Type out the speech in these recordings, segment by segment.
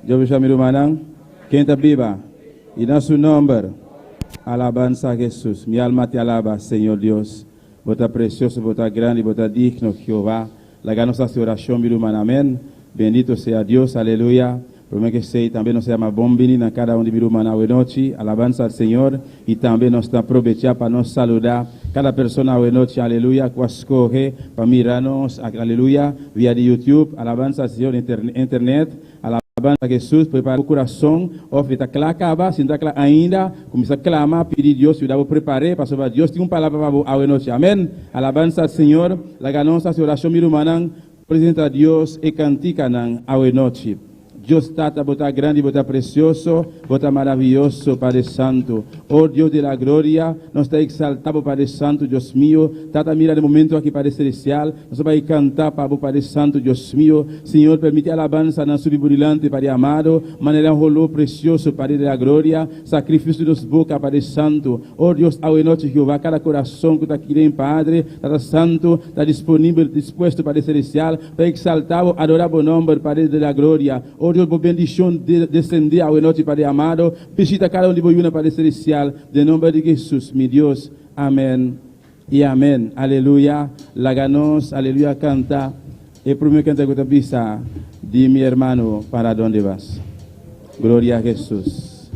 Yo me llamo Manang, quien te viva, y en su nombre, alabanza a Jesús. Mi alma te alaba, Señor Dios. Vota precioso, vota grande, vota digno, Jehová. La ganosa su oración, mi hermano, amén. Bendito sea Dios, aleluya. Por que sei, também nós temos bom venir na cada um de Birumana hoje noite, alabança ao Senhor, e também nós estamos aproveitando para nos saludar cada pessoa hoje noite, aleluia, que escorre para mirar-nos, aleluia, via de YouTube, alabança ao Senhor, internet, alabança a Jesus, prepara o coração, oferta clacava, se não ainda, começa a clamar, pedir a Deus, se eu preparar, para saber Deus tem uma palavra para hoje noite, amém? Alabança ao Senhor, a ganância, a oração Birumana, apresenta a Deus e cantica hoje noite. Dios tata, bota grande, bota precioso, bota maravilloso, Padre Santo. Oh Dios de la gloria, nos está exaltado, Padre Santo, Dios mío. Tata, mira el momento aquí, Padre Celestial. Nos va a cantar, Padre Santo, Dios mío. Señor, permite alabanza en su vibrante, Padre amado. Manera un olor precioso, Padre de la gloria. Sacrificio de nos boca, Padre Santo. Oh Dios, hoy noche, Jehová, cada corazón que está aquí en Padre, Tata Santo, está disponible, dispuesto, Padre Celestial, para exaltar, adorar el nombre, Padre de la gloria. Oh Dios, por bendición descender a noche, Padre amado. Visita cada uno de vosotros, Padre Celestial, de nombre de Jesús, mi Dios. Amén y amén. Aleluya. La ganos, aleluya, canta. El primer canto que te pisa, di mi hermano, ¿para dónde vas? Gloria a Jesús.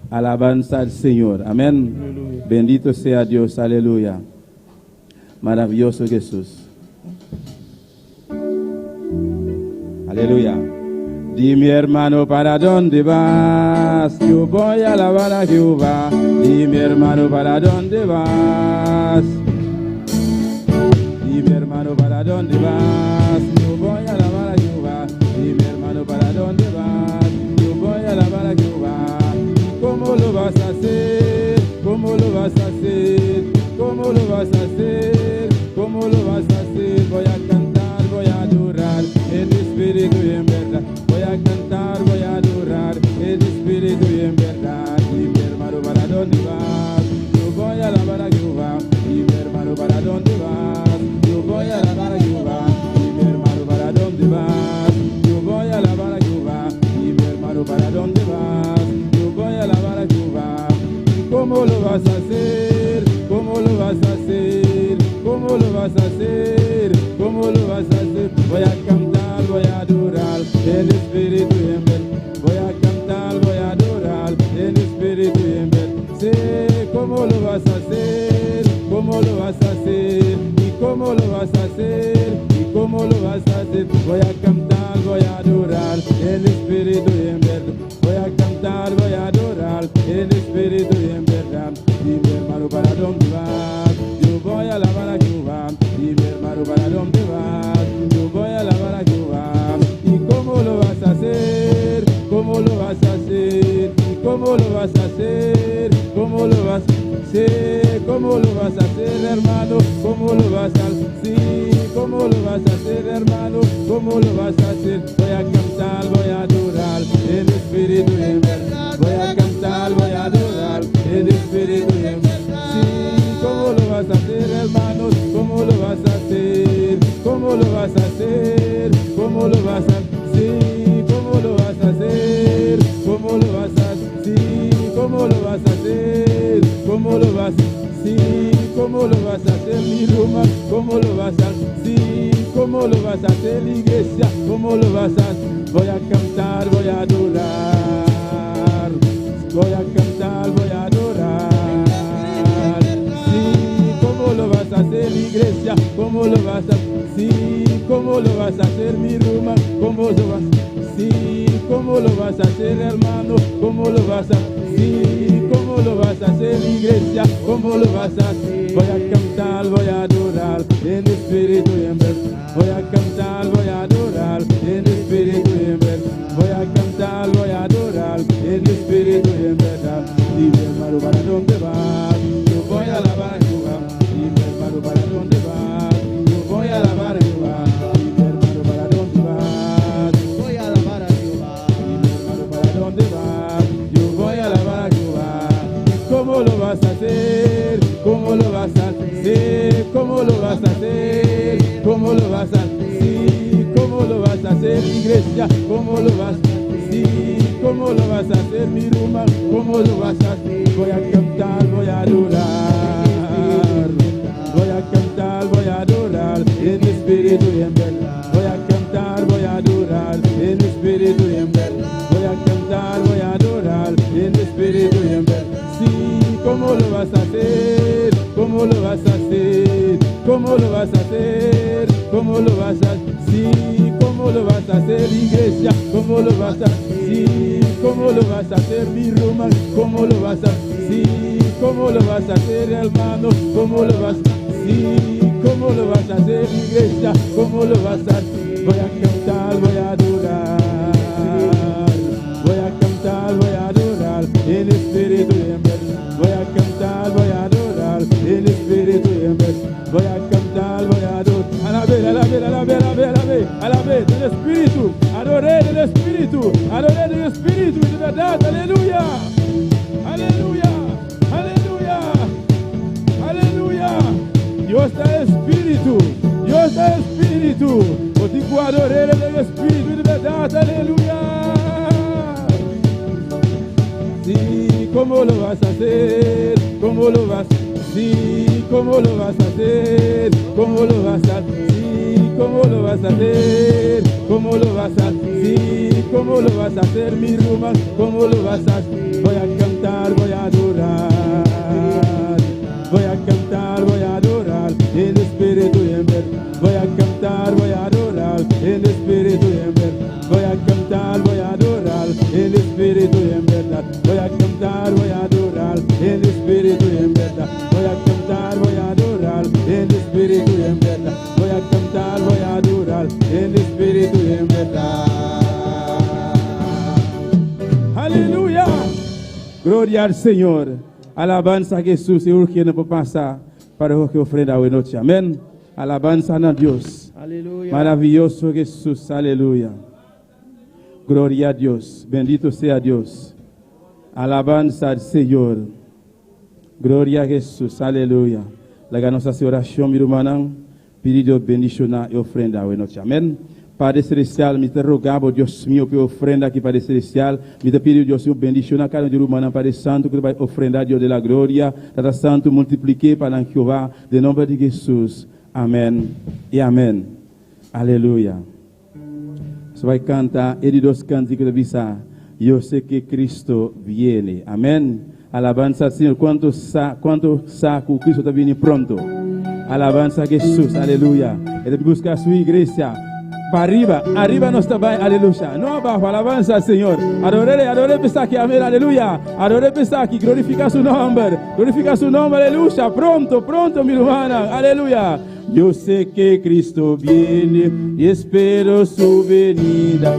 Alabanza al Señor. Amén. Aleluya. Bendito sea Dios. Aleluya. Maravilloso Jesús. Aleluya. Di mi hermano, ¿para dónde vas? Yo voy a alabar a Jehová. Di mi hermano, ¿para dónde vas? Di mi hermano, ¿para dónde vas? Yo voy a alabar a Jehová. Di mi hermano, ¿para dónde vas? Yo voy a alabar a Jehová. ¿Cómo lo vas a hacer? ¿Cómo lo vas a hacer? ¿Cómo lo vas a hacer? ¿Cómo lo vas a hacer? Voy a cantar, voy a adorar en espíritu y en verdad. Voy a cantar, voy a adorar en espíritu y en verdad. Y mi hermano, ¿para dónde vas? Yo voy a alabar a Jehová. Y mi hermano, ¿para dónde vas? Yo voy a alabar a Jehová. Y mi hermano, ¿para dónde vas? Yo voy a alabar a Jehová. Y mi hermano, ¿para dónde vas? Yo voy a alabar a Jehová. ¿Cómo lo vas a hacer? ¿Cómo lo vas a hacer? ¿Cómo lo vas a hacer? ¿Cómo lo vas a hacer? Voy a cantar, voy a adorar en espíritu y en verdad. Voy a cantar, voy a adorar en espíritu y en verdad. Sé cómo lo vas a hacer, cómo lo vas a hacer y cómo lo vas a hacer y cómo lo vas a hacer. Voy a cantar, voy a adorar en espíritu y en verdad. Voy a cantar, voy a adorar en espíritu y en verdad. Y mi hermano, ¿para dónde vas? Yo voy a alabar a Jehová. Y mi hermano, ¿para dónde vas? Yo voy a alabar a Jehová. ¿Y cómo lo vas a hacer? ¿Cómo lo vas a hacer? ¿Y cómo lo vas a hacer? ¿Cómo lo vas a hacer? ¿Cómo lo vas a hacer, hermano? ¿Cómo lo vas a hacer? Sí, ¿cómo lo vas a hacer, hermano? ¿Cómo lo vas a hacer? Voy a cantar, voy a adorar en espíritu y en verdad. Voy a cantar, voy a adorar en espíritu y en verdad. Sí, ¿cómo lo vas a hacer, hermanos? ¿Cómo lo vas a hacer? ¿Cómo lo vas a hacer? ¿Cómo lo vas a hacer? Sí, ¿cómo lo vas a hacer? ¿Cómo lo vas a hacer? Sí, ¿cómo lo vas a hacer? ¿Cómo lo vas a hacer? Sí, ¿cómo lo vas a hacer, mi Roma? ¿Cómo lo vas a hacer? Sí, ¿cómo lo vas a hacer, iglesia? ¿Cómo lo vas a hacer? Voy a cantar, voy a adorar. Voy a cantar, voy a adorar. Sí, ¿cómo lo vas a hacer, iglesia? ¿Cómo lo vas a hacer? Sí, ¿cómo lo vas a hacer, mi Roma? ¿Cómo lo vas a hacer? Sí, ¿cómo lo vas a hacer, hermano? ¿Cómo lo vas a hacer? Sí, ¿cómo lo vas a hacer, iglesia? ¿Cómo lo vas a hacer? Voy a cantar, voy a adorar en espíritu y en verdad. Voy a cantar, voy a adorar en espíritu y en verdad. Voy a cantar, voy a adorar en espíritu y en verdad. Y mi hermano, ¿para dónde vas? Yo voy a alabar a Jehová. Y mi hermano, ¿para dónde vas? Yo voy a alabar a Jehová. Y mi hermano, ¿para dónde vas? Yo voy a alabar a Jehová. Y mi hermano, ¿para dónde vas? Yo voy a alabar a Jehová. ¿Cómo lo vas a hacer? ¿Cómo lo vas a hacer? ¿Cómo lo vas a hacer? ¿Cómo lo vas a hacer? Sí, ¿cómo lo vas a hacer, iglesia? ¿Cómo lo vas a hacer? Sí, ¿cómo lo vas a hacer, mi Ruma? ¿Cómo lo vas a hacer? Voy a cantar, voy a adorar. Voy a cantar, voy a adorar en espíritu y en verdad. Voy a cantar, voy a adorar en espíritu y en verdad. Voy a cantar, voy a adorar en espíritu y en verdad. Sí, ¿cómo lo vas a hacer? ¿Cómo lo vas a hacer? ¿Cómo lo vas a hacer? ¿Cómo lo vas a hacer? Sí, ¿cómo lo vas a hacer, iglesia? ¿Cómo lo vas a hacer? Sí, ¿cómo lo vas a hacer, mi Roma? ¿Cómo lo vas a hacer? Sí, ¿cómo lo vas a hacer, hermano? ¿Cómo lo vas a hacer? Sí, ¿cómo lo vas a hacer, iglesia? ¿Cómo lo vas a hacer? Voy a cantar, voy a adorar. Voy a cantar, voy a adorar en espíritu y en verdad. Voy a cantar, voy a adorar en espíritu y en verdad. Voy a cantar, voy a adorar. A la vez, del espíritu. Adoré del espíritu. Adoré del espíritu y de verdad. Aleluya. Aleluya. Aleluya. Aleluya. Dios da espíritu. Dios da espíritu. Yo digo adoré del espíritu y de verdad. Aleluya. Sí, ¿cómo lo vas a hacer? ¿Cómo lo vas a hacer? Sí, ¿cómo lo vas a hacer? ¿Cómo lo vas a hacer? Sí, ¿cómo lo vas a hacer? ¿Cómo lo vas a hacer? Sí, ¿cómo lo vas a hacer, mi Ruma? ¿Cómo lo vas a hacer? Voy a cantar, voy a adorar. Voy a cantar, voy a adorar en espíritu y en verdad. Voy a cantar, voy a adorar en espíritu y en verdad. Voy a cantar, voy a adorar en espíritu y en verdad. Voy a cantar, voy a adorar en espíritu y en verdad. Voy a cantar, voy a adorar en espíritu y en verdad. Voy a cantar, voy a adorar en espíritu y en verdad. Aleluya. Gloria al Señor. Alabanza a Jesús y urgiendo por pasar para que ofrenda hoy noche. Amén. Alabanza a Dios. Aleluya. Maravilloso Jesús. Aleluya. Gloria a Dios. Bendito sea Dios. Alabanza al Señor. Gloria a Jesús. Aleluya. La nossa oração, meu irmão, pedido bendição e ofrenda hoje noite. Amém. Padre Celestial, me te rogava, Deus meu, por ofrenda aqui, Padre Celestial. Me te pedido, Deus meu, bendição a cada um de irmão, Padre Santo, que vai ofrendar, Deus de la glória. Tata Santo, multiplique para Jeová, de nome de Jesus. Amém e amém. Aleluia. Você vai cantar, ele dos cânticos de visa. Eu sei que Cristo viene. Amém. Alabanza al Señor. ¿Cuánto saco Cristo está viendo pronto? Alabanza a Jesús. Aleluya. Él busca a su iglesia. Para arriba. Arriba no está bien. Aleluya. No abajo. Alabanza al Señor. Adoré pensar aquí. Amén. Aleluya. Adoré pensar aquí. Glorifica su nombre. Glorifica su nombre. Aleluya. Pronto, mi hermana. Aleluya. Yo sé que Cristo viene y espero su venida.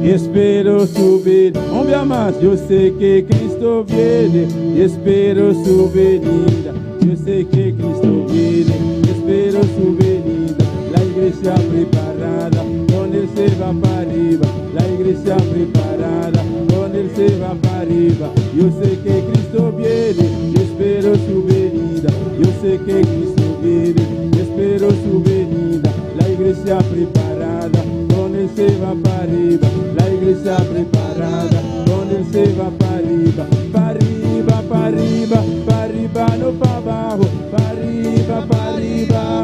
Espero su venida. Hombre más, yo sé que Cristo viene y espero su venida. Yo sé que Cristo viene y espero su venida. La iglesia preparada, con él se va para arriba. La iglesia preparada, con él se va para arriba. Yo sé que Cristo viene y espero su venida. Yo sé que Cristo viene y espero su venida. La iglesia preparada, con él se va para arriba. La iglesia preparada, con él se va para arriba. Para arriba, para arriba, para arriba, no para abajo. Para arriba, para arriba.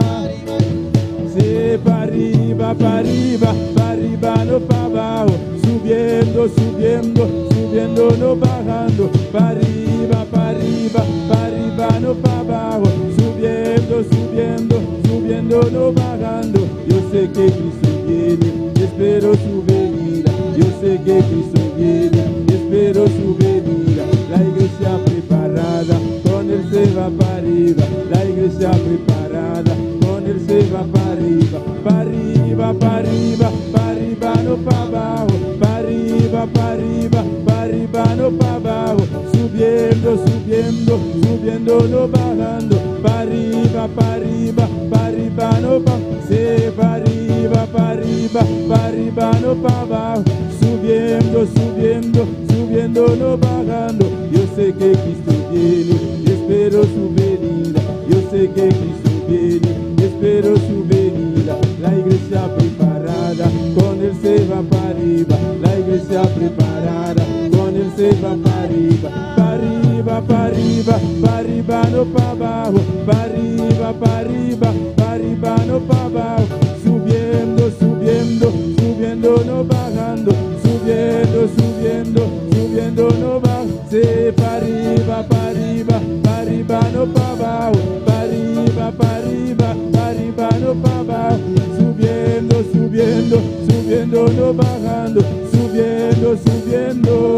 Sí, para arriba, para arriba, para arriba, no para abajo. Subiendo, subiendo, subiendo, no bajando. Para arriba, para arriba, para arriba, no para abajo. Subiendo, subiendo, subiendo, no bajando. Yo sé que Cristo viene, espero su venida. Yo sé que Cristo viene, espero su venida. La iglesia preparada, con él se va para arriba. La iglesia preparada, con él se va para arriba. Para arriba, para arriba, para arriba, no para abajo. Para arriba, para arriba, para arriba, no para abajo. Subiendo, subiendo, subiendo, no bajando. Para arriba, para arriba, para arriba, no para abajo. Sí, para arriba, para arriba, para arriba, no para abajo. Subiendo, subiendo, subiendo, no bajando. Yo sé que Cristo viene, espero su venida. Yo sé que Cristo viene, espero su venida. La iglesia preparada, con él se va para arriba, la iglesia preparada, con él se va para arriba, para arriba, para arriba, para arriba, no para abajo, para arriba, para arriba, para arriba, no para abajo, subiendo, subiendo, subiendo, no bajando, subiendo, subiendo, subiendo, no bajando, se para arriba, para arriba, para arriba, no para abajo, para arriba, para arriba, para arriba, no para abajo, subiendo, subiendo, subiendo, no bajando, subiendo, subiendo,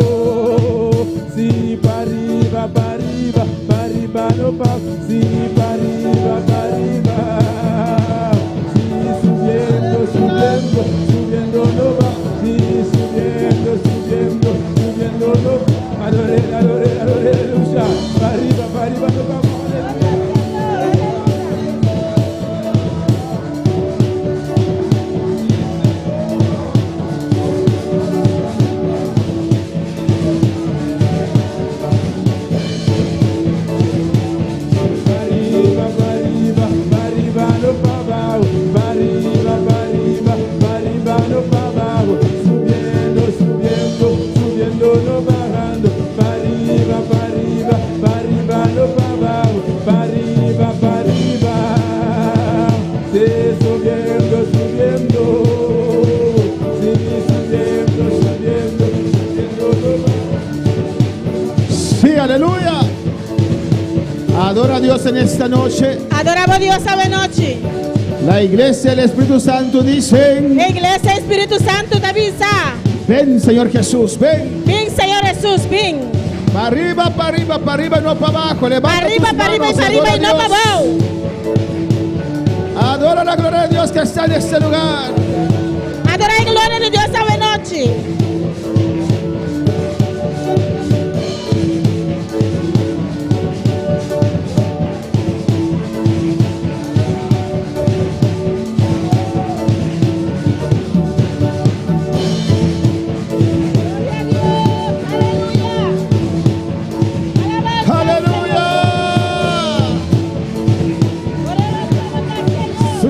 sí, para arriba, para arriba, para arriba, no para, sí, para arriba, sí, subiendo, subiendo, subiendo, no va, sí, subiendo, subiendo, subiendo, no, adore, adore, adore, aleluya, para arriba, no vamos. Aleluya. Adora a Dios en esta noche. Adoramos a Dios esta noche. La iglesia y el Espíritu Santo dicen: La iglesia y el Espíritu Santo te avisa. Ven, Señor Jesús, ven. Ven, Señor Jesús, ven. Para arriba, para arriba, para arriba, no para abajo. Levanta para arriba, tus para arriba, manos, para arriba y no para abajo. Adora la gloria de Dios que está en este lugar. Adora la gloria de Dios esta noche.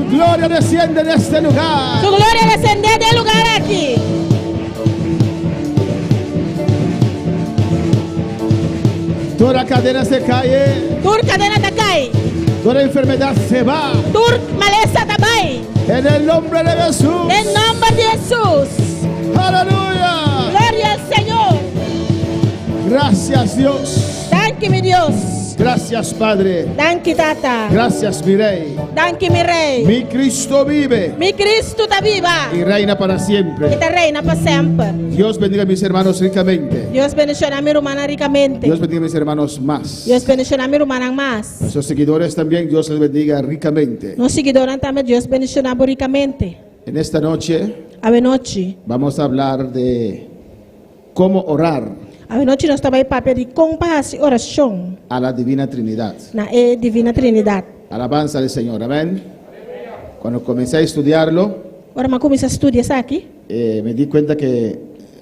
Gloria desciende en este lugar. Su gloria desciende del lugar aquí. Toda cadena se cae. Toda cadena te cae. Toda enfermedad se va. Toda maleza te va. En el nombre de Jesús. En nombre de Jesús. Aleluya. Gloria al Señor. Gracias, Dios. Thank you, mi Dios. Gracias, Padre. Thank you, Tata. Gracias, mi Rey. Thank you, mi Rey. Mi Cristo vive. Mi Cristo está viva. Y reina para siempre. Y te reina para siempre. Dios bendiga a mis hermanos ricamente. Dios bendiga a mi hermana ricamente. Dios bendiga a mis hermanos más. Dios bendiga a mi hermana más. Nuestros seguidores también, Dios les bendiga ricamente. Nos seguidores también, Dios bendiga ricamente. En esta noche vamos a hablar de cómo orar a noite nós estamos papel de compasión oración a la Divina Trinidad. Na Divina Trinidad. Alabanza al Señor, amén. Cuando comencé a estudiarlo, ahora me comencé a estudiar eso aquí. Me di cuenta que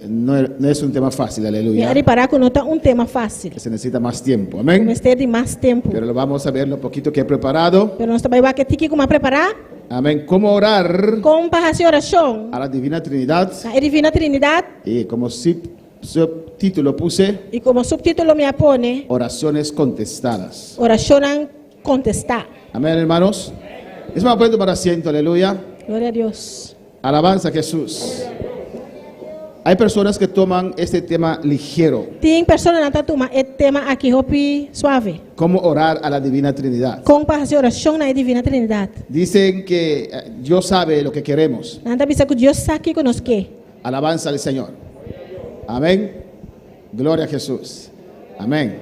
no es un tema fácil, aleluya. Me reparar que no es un tema fácil. Que se necesita más tiempo, amén. De más tiempo. Pero lo vamos a ver lo poquito que he preparado. Pero nós estamos que tiki como preparar. Amén. Cómo orar compasión oración a la Divina Trinidad. La Divina Trinidad. Y como subtítulo puse, y como subtítulo me pone, oraciones contestadas. Oración contestada. Amén, hermanos. Es más, pueden tomar asiento, aleluya. Gloria a Dios. Alabanza a Jesús. Hay personas que toman este tema ligero. Tem personas que toman este tema aquí hopi suave. Cómo orar a la Divina Trinidad. Compasión oración a la Divina Trinidad. Dicen que Dios sabe lo que queremos. Nada bisa que Dios sabe que nos quer. Alabanza al Señor. Amén. Gloria a Jesús. Amén.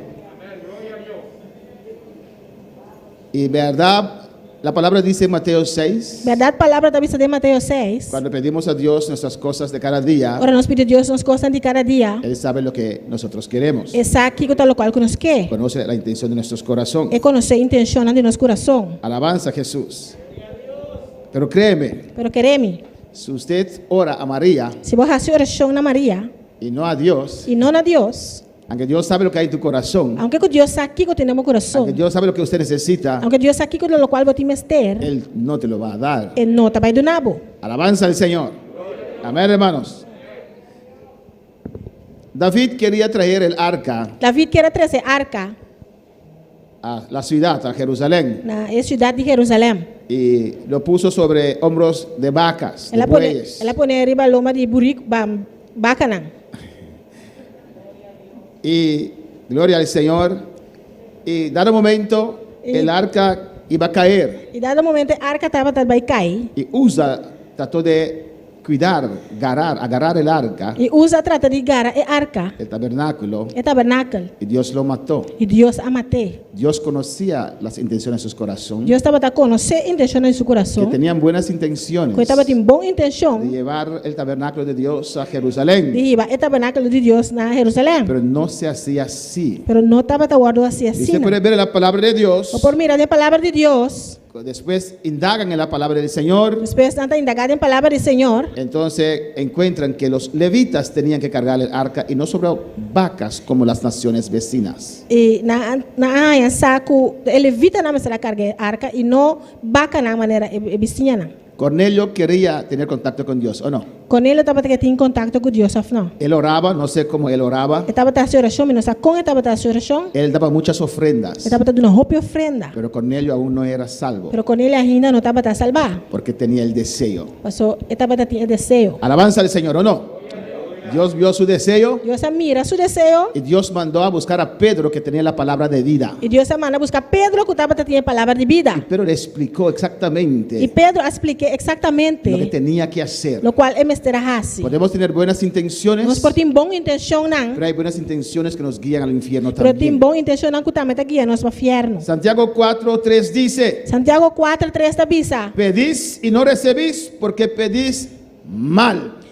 Y verdad, la palabra dice en Mateo 6. Verdad, palabra da vista de Mateo 6. Cuando pedimos a Dios nuestras cosas de cada día. Ahora nos pide Dios nos cosas de cada día. Él sabe lo que nosotros queremos. Él sabe lo cual que nos quer. Conoce la intención de nuestros corazones. Él conoce la intención de nuestro corazón. Alabanza a Jesús. Pero créeme. Pero créeme. Si usted ora a María. Si vos haces oración a María. Y no a Dios. Y no a Dios. Aunque Dios sabe lo que hay en tu corazón. Aunque Dios sabe que tenemos corazón. Aunque Dios sabe lo que usted necesita. Aunque Dios sabe que lo cual vos tienes Él no te lo va a dar. Él no te va a dar. Alabanza al Señor. Amén, hermanos. David quería traer el arca David queria trazer arca a la ciudad, a Jerusalén, na cidade de Jerusalém. y lo puso sobre hombros de vacas, de Ela bueyes. pone riba loma de burico bacanang. Y gloria al Señor. Y dado momento, el arca iba a caer. E dado momento a arca estava vai cair. Y Usa trató de cuidar, agarrar el arca, E Usa trata de gara e arca, el tabernáculo, e tabernáculo. y Dios lo mató. E Deus a matei. Dios conocía las intenciones de sus corazones, Deus estava a conhecer a intenção em seu que coração. tenían buenas intenciones Que estava de em boa intenção llevar el tabernáculo de Dios a Jerusalén, de ir a tabernáculo de Deus na Jerusalém. pero no se hacía así. Pero não estava guardado assim Y assim. se puede ver en la palabra de Dios, O por mirar a palavra de Deus, después indagan en la palabra del Señor, depois tanta indagada em palavra do Senhor, entonces encuentran que los levitas tenían que cargar el arca y no sobre vacas como las naciones vecinas. e na área saco ele evita na mesa carga arca e não baca na maneira e vizinha na. Cornelio quería tener contacto con Dios, ¿o no? Com ele estava tendo contato com Deus ou não. Él oraba, no sé cómo él oraba, Estava tendo oração, mas não com estava tendo oração. él daba muchas ofrendas, Estava tendo uma roupa ofrenda. pero Cornelio aún no era salvo, Pero com ele ainda não estava a salvar. porque tenía el deseo. Passou, estava tendo desejo. Alabanza al Señor, ¿o no? Dios vio su deseo Deus mira seu desejo. y Dios mandó a buscar a Pedro, que tenía la palabra de vida. E Deus manda buscar Pedro, que estava tendo a palavra de vida. Y Pedro le explicó E exactamente Pedro expliquou lo que exatamente tenía que hacer. lo qual é mesterahasi. Podemos tener buenas intenciones, Nós por ter boa intenção não, pero hay buenas intenciones que nos guían al infierno pero tem también. boa intenção não que também está guiando nós para o inferno. Santiago 4:3 dice: Santiago 4:3 está bisa. pedís y no recibís porque pedís mal.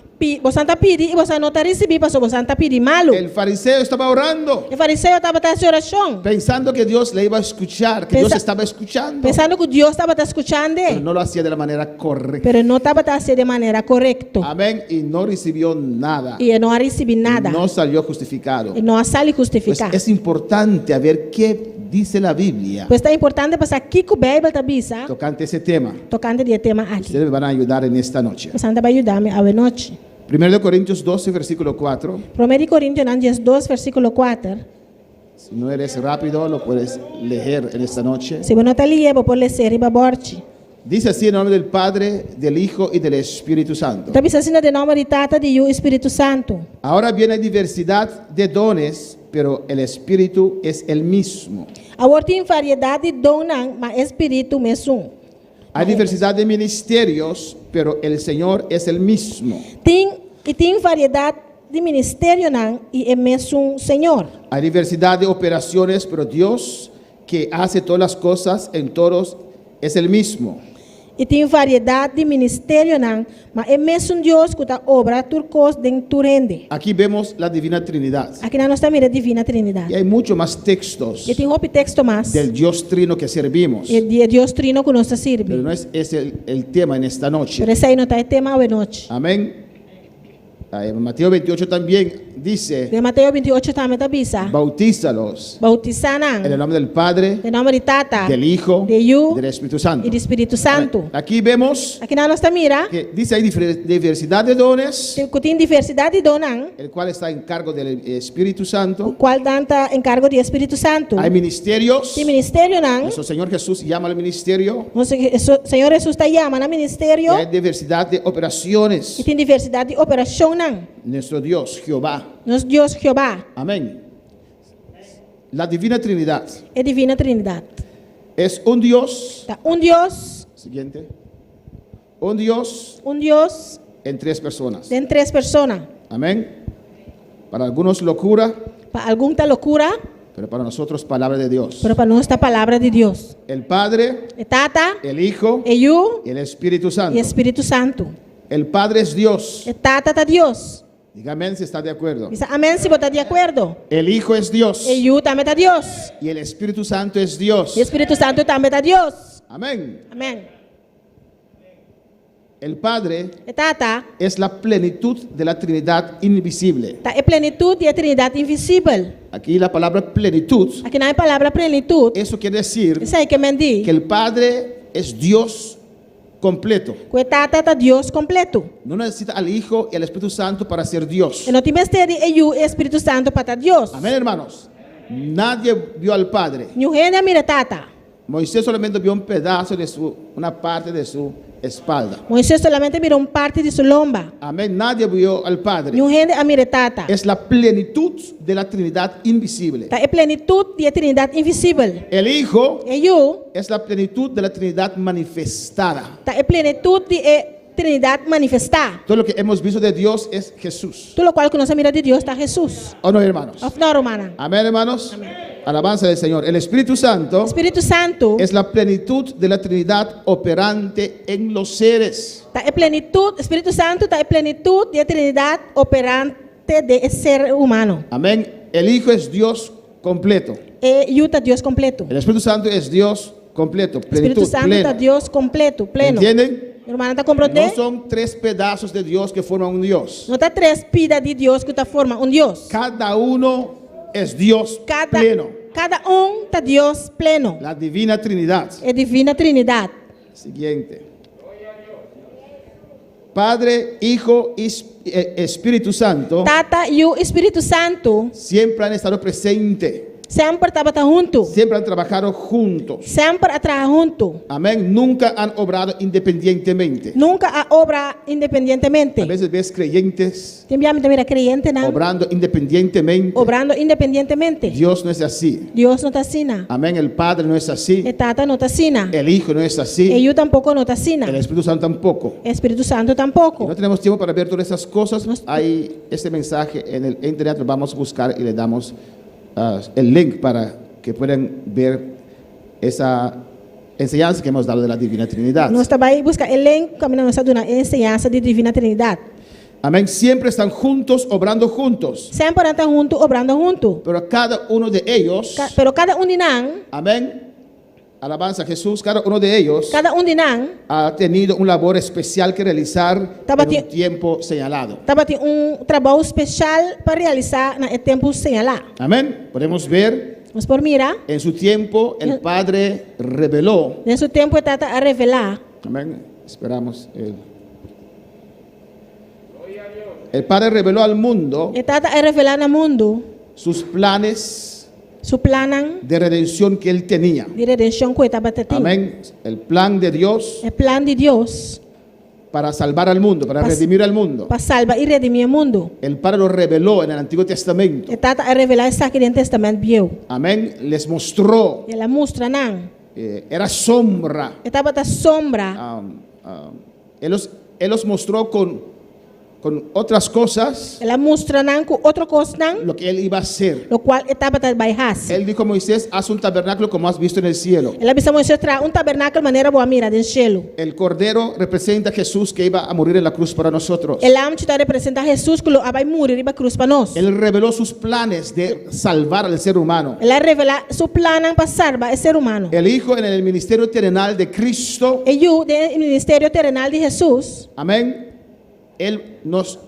Você está pedindo e você não está recebendo, porque você está pedindo malo. El fariseo estaba orando, O fariseu estava tendo oração, pensando que Dios le iba a escuchar, que Dios estaba escuchando, pensando que Deus estava te escutando, pero no lo hacía de la manera correcta. pero não estava fazendo de maneira correta. Amén. Y no recibió nada. E não recebeu nada. No salió justificado. E não sale Pues justificar. es importante a ver qué dice la Biblia Pois é importante passar aqui com a Bíblia está bisa, tocante ese tema. tocando de tema aqui. Ustedes me van a ayudar en esta noche. Você vai ajudar-me a noite. 1 Corintios 12, versículo 4. 1 Coríntios 2, versículo 4. Si no eres rápido, lo puedes leer en esta noche. Se você não está ali, vou ler ser riba borte. Dice así en nombre del Padre, del Hijo y del Espíritu Santo. Está bisa assim de nome de Tata de o Espírito Santo. Ahora bien hay diversidad de dones, pero el Espíritu es el mismo. Agora tem variedade de donas, mas Espírito mesmo. Hay diversidad de ministerios, pero el Señor es el mismo. Tem variedade de ministério não, e é mesmo Senhor. Hay diversidad de operaciones, pero Dios que hace todas las cosas en todos es el mismo. E tem variedade de ministério não, mas é mesmo Deus que está obra turcos dentro do rende. Aquí vemos la Divina Trinidad. Aqui na nossa mira divina Y Trindade. hay mucho más textos E tem outro texto mais. del Dios Trino que servimos. É de Deus Trino que nos Pero serve. no es ese el tema en esta noche. Por isso aí não está tema hoje noite. Amén. Mateo 28 también dice: De Mateus 28 também está bisa. bautízalos Bautizar en el não. nombre del Padre, De nome de Tata. del Hijo De y Yu del Espíritu Santo. e do Espírito Santo. Aquí vemos Aqui na nossa mira, que dice hay diversidad de dones, tem diversidade de donas, el cual está en cargo del Espíritu Santo. qual danta encargo de Espírito Santo. Hay ministerios. Tem ministério não. Nuestro Señor Jesús llama al ministerio. Nosso Senhor Jesus está chamando a Y ministério hay diversidad de operaciones. e tem diversidade de operação não. Nuestro Dios, Jehová. Nosso Deus Jeová Amén. La Divina Trinidad é divina Trindade. es un Dios. Tá Deus, Siguiente. Un Dios Deus en tres personas. tem três pessoas. Amén. Para algunos locura, Para algum tá loucura, pero para nosotros palabra de Dios. pero para nós está a palavra de Deus. El Padre, É Tata, el Hijo é Yu y el Espíritu e Santo. Espírito Santo. El Padre es Dios. É Tata tá Deus. Dígame si está de acuerdo. Diz amém se botar de acordo. El Hijo es Dios E Yu também tá Deus. y el Espíritu Santo es Dios. E Espírito Santo também tá Deus. Amén. Amém. El Padre É Tata, es la plenitud de la Trinidad invisible. tá é plenitude e a Trindade invisível. Aquí la palabra plenitud, Aqui não é a palavra plenitude. eso quiere decir Isso aí que me diz. que el Padre es Dios, pero el Hijo es Dios. E Espírito Santo também é Deus. Y el Espíritu Santo es Dios. Isso aí que me diz. completo. Que tata ta Dios completo. No necesita al Hijo y al Espíritu Santo para ser Dios. E não tem mistério e o Espírito Santo para Deus. Amén, hermanos. Nadie vio al Padre. Ninguém mira tata. Moisés solamente vio un pedazo de una parte de su espalda. Moisés solamente mira parte de sua lomba. Amén. Nadie vio al Padre. Ninguém mira tata. Es la plenitud de la Trinidad invisible. Tá é plenitude de Trindade invisível. El Hijo E o es la plenitud de la Trinidad manifestada. tá é plenitude de Trindade manifestada. Todo lo que hemos visto de Dios es Jesús. Tudo o qual que nós mira de Deus está Jesus. ¿O no, hermanos? Of não, romana. Amén, hermanos. Alabanza del Señor. El Espíritu Santo Espírito Santo es la plenitud de la Trinidad operante en los seres. tá é plenitude, Espírito Santo tá é plenitude de Trindade operante de ser humano. Amén. El Hijo es Dios completo. E o tá Deus completo. El Espíritu Santo es Dios completo, Espírito plenitud, Santo plena. tá Deus completo, pleno. ¿Entienden? Irmã, tá No compreendendo? son tres pedazos de Dios que forman un Dios. Não tá três pidas de Deus que tá forma Deus. Cada uno es Dios Cada pleno. tá Deus pleno. La divina Trinidad. É divina Trindade. Siguiente. Padre, Hijo y Espíritu Santo Tata e o Espírito Santo siempre han estado presentes. sempre estava junto. Siempre han trabajado juntos. Sempre atrás junto. Amén. Nunca han obrado independientemente. Nunca a obra independentemente. A veces ves creyentes Tem mira creyente não? obrando independientemente. Obrando independentemente. Dios no es así. Deus não está assina. Amén. El Padre no es así. E tata não está assina. El Hijo no es E así. eu tampouco não está assina. El Espíritu Santo tampoco. Espírito Santo Y tampouco. no tenemos tiempo para ver todas esas cosas. Nos- Hay este mensaje en el internet, lo vamos a buscar y le damos el link para que puedan ver esa enseñanza que hemos dado de la Divina Trinidad. Nós também busca o link caminhando nossa duna ensinança de divina Trindade. Amén. Siempre están juntos, obrando juntos. Sempre estão junto, obrando junto. Pero cada uno de ellos, Pero cada de nós, amén. Alabanza a Jesús. Cada uno de ellos cada de nós, ha tenido una labor especial que realizar Estaba en ti- un tiempo señalado. estava tem trabalho especial para realizar no tempo señalado. Amén. Podemos ver Mas por mira, en su tiempo el Padre reveló. nesse tempo está a revelar. Amén. Esperamos. El Padre reveló al mundo Está a revelar no mundo sus planes su plano de redención que él tenía. de redenção que estava tendo. Amén. El plan de Dios O plano de Deus para salvar al mundo, para Pas- redimir al mundo. para salvar e redimir o mundo. El Padre lo reveló en el Antiguo Testamento. Está a revelar isso aqui no Testamento Viejo. Amén. Les mostró. Ela mostra não. Era sombra. Estava a sombra. Él los mostró con otras cosas Ela mostra não com outra coisa não, lo que él iba a hacer. o qual estava a baixar. Él dijo a Moisés, haz un tabernáculo como has visto en el cielo. Ela bisa mostrar tabernáculo de maneira boa mira do cielo. El cordero representa a Jesús que iba a morir en la cruz para nosotros. Ela está representa Jesus que vai morrer e vai cruz para nós. Él reveló sus planes de salvar al ser humano. Ela revela seu plano para salvar o ser humano. El Hijo en el ministerio terrenal de Cristo, E o ministério terrenal de Jesus, amén, Él nos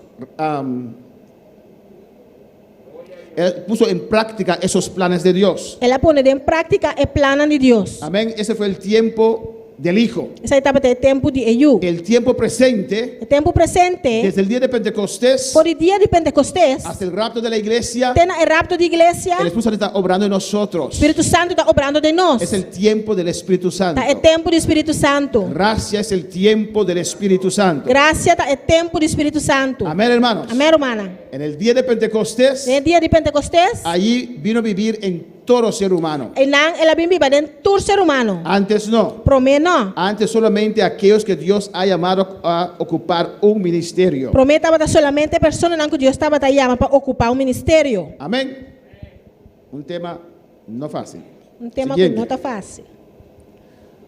él puso en práctica esos planes de Dios. ela põe em prática o plano de Deus. Amén, ese fue el tiempo del Hijo. Esse estava o tempo de eu. El tiempo presente, O tempo presente, desde el día de Pentecostés por o dia de Pentecostés, hasta el rapto de la iglesia, tem o rapto de igreja, el Espíritu Santo está obrando en o nosotros. Espírito Santo está obrando de nós. Es el tiempo del Espíritu Santo. Está o tempo do Espírito Santo. Gracia es el tiempo del Espíritu Santo. Graça está o tempo do Espírito Santo. Amén, hermanos. Amém, romana. En el día de Pentecostés, No dia de Pentecostés, allí vino a vivir en todo ser humano. e não ela vem viver dentro do ser humano. Antes no. Promete não. Antes solamente aquellos que Dios ha llamado a ocupar un ministerio. Promete estava solamente pessoas não que Deus estava chamando para ocupar um ministério. Amén. Un tema no fácil. Tema que Siguiente. não está fácil.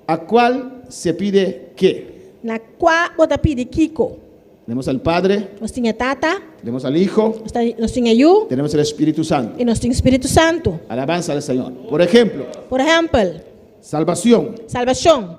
¿A cuál se pide qué? Na qual bota pide Kiko. Tenemos al Padre, Nós tinha Tata, tenemos al Hijo, nós tinha Eu tenemos el Espíritu Santo. e nós tinha Espírito Santo. Alabanza al Señor. Por ejemplo, Por exemplo, salvación. salvação.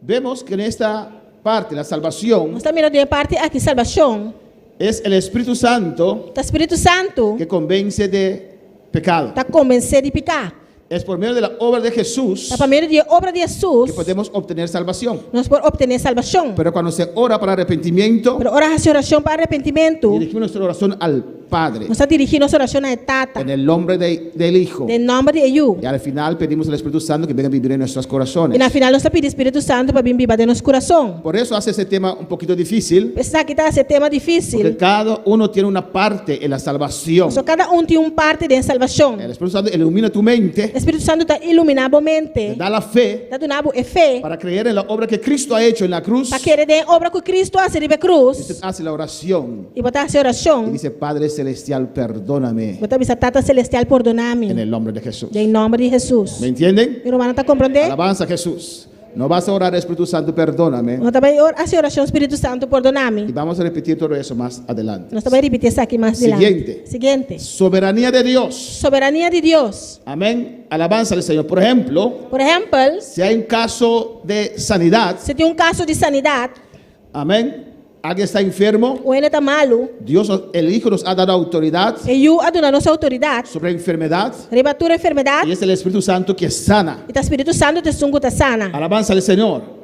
Vemos que en esta parte, la salvación, Nós estamos mirando de parte aqui salvação. es el Espíritu Santo O Espírito Santo que convence de pecado. está convencido de pecar. Es por medio de la obra de Jesús é por meio de obra de Jesus, que podemos obtener salvación. nós podemos obter salvação. Pero cuando se ora para arrepentimiento, Pero ora essa oração para arrependimento, dirigimos nuestra oración al Padre nós está dirigindo nossa oração a Tata, en el nombre del Hijo. em nome de Eu. Y al final pedimos al Espíritu Santo que venga a vivir en nuestros corazones. E na final nós pedimos Espírito Santo para vir viver em nosso coração. Por eso hace ese tema un poquito difícil, Esse aqui está esse tema porque difícil. cada uno tiene una parte en la salvación. Só cada tem parte de salvação. El Espíritu Santo ilumina tu mente, Espírito Santo está iluminando a te mente, da la fe está dando fé para creer en la obra que Cristo ha hecho en la cruz. para querer a obra que Cristo hace na Usted cruz hace la oración e botar essa y oração. dice, Padre Celestial, perdóname Botar essa Tata Celestial perdonar-me en el nombre de Jesús. em nome de Jesus. ¿Me entienden? Meu irmão está compreendendo? Alabanza a Jesús. No vas a orar, Espíritu Santo, perdóname. Nós também essa oração Espírito Santo Y perdonar-me. vamos a repetir todo eso más adelante. Nós também repetir isso aqui mais Siguiente. Seguinte. Soberanía de Dios. Soberania de Deus. Amén. Alabanza al Señor. Por ejemplo, Por exemplo, si hay un caso de sanidad, se tem caso de sanidade, amén, alguien está enfermo, ou ele está malo, Dios, el Hijo nos ha dado autoridad e eu adoro nossa autoridade, sobre la enfermedad rebatura a enfermidade, y es el Espíritu Santo que sana. e o Espírito Santo te sunga te sana. Alabanza al Señor.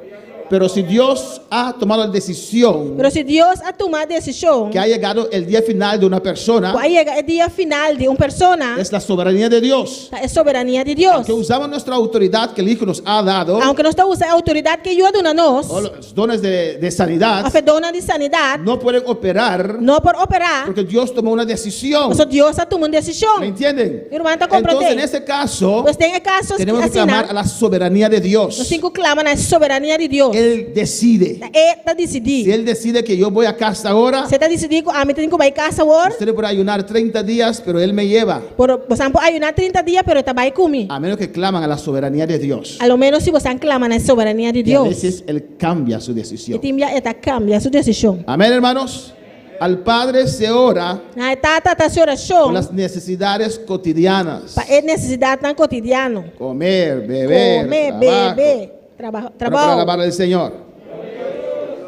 Pero si Dios ha tomado la decisión Pero se Deus a tomar decisão, que ha llegado el día final de una persona, aí chega o dia final de uma persona, es la soberanía de Dios. é soberania de Deus. Que usamos nuestra autoridad que el Hijo nos ha dado, Aunque nós estamos usando a autoridade que eu adoro nós, o los dones de sanidad, a dona de sanidade, no pueden operar não por operar, porque Dios tomó una decisión. mas Deus a tomar decisão. ¿Me entienden? Irmã, está Entonces, en compreendendo? ese caso, Pois tem casos tenemos que assim, clamar a la soberanía de nós Dios. temos que clamar na soberania de Deus. Él decide. Está Si decidido. Él decide que yo voy a casa ahora, Você está decidido, a mim tem que ir casa agora. usted puede ayunar 30 días, pero Él me lleva. Por exemplo, ayunar 30 dias, pero está vai comigo. A menos que claman a la soberanía de Dios. A lo menos se você clama na soberania de Y a Deus, veces Él cambia su e decisión. tem esta cambia sua decisão. Amén, hermanos. Al Padre se ora Na etapa da sua por oração, las necesidades cotidianas. para necessidade tan cotidiano. Comer, beber, Comer, trabajo. beber, Pero para trabalho. alabar al Señor.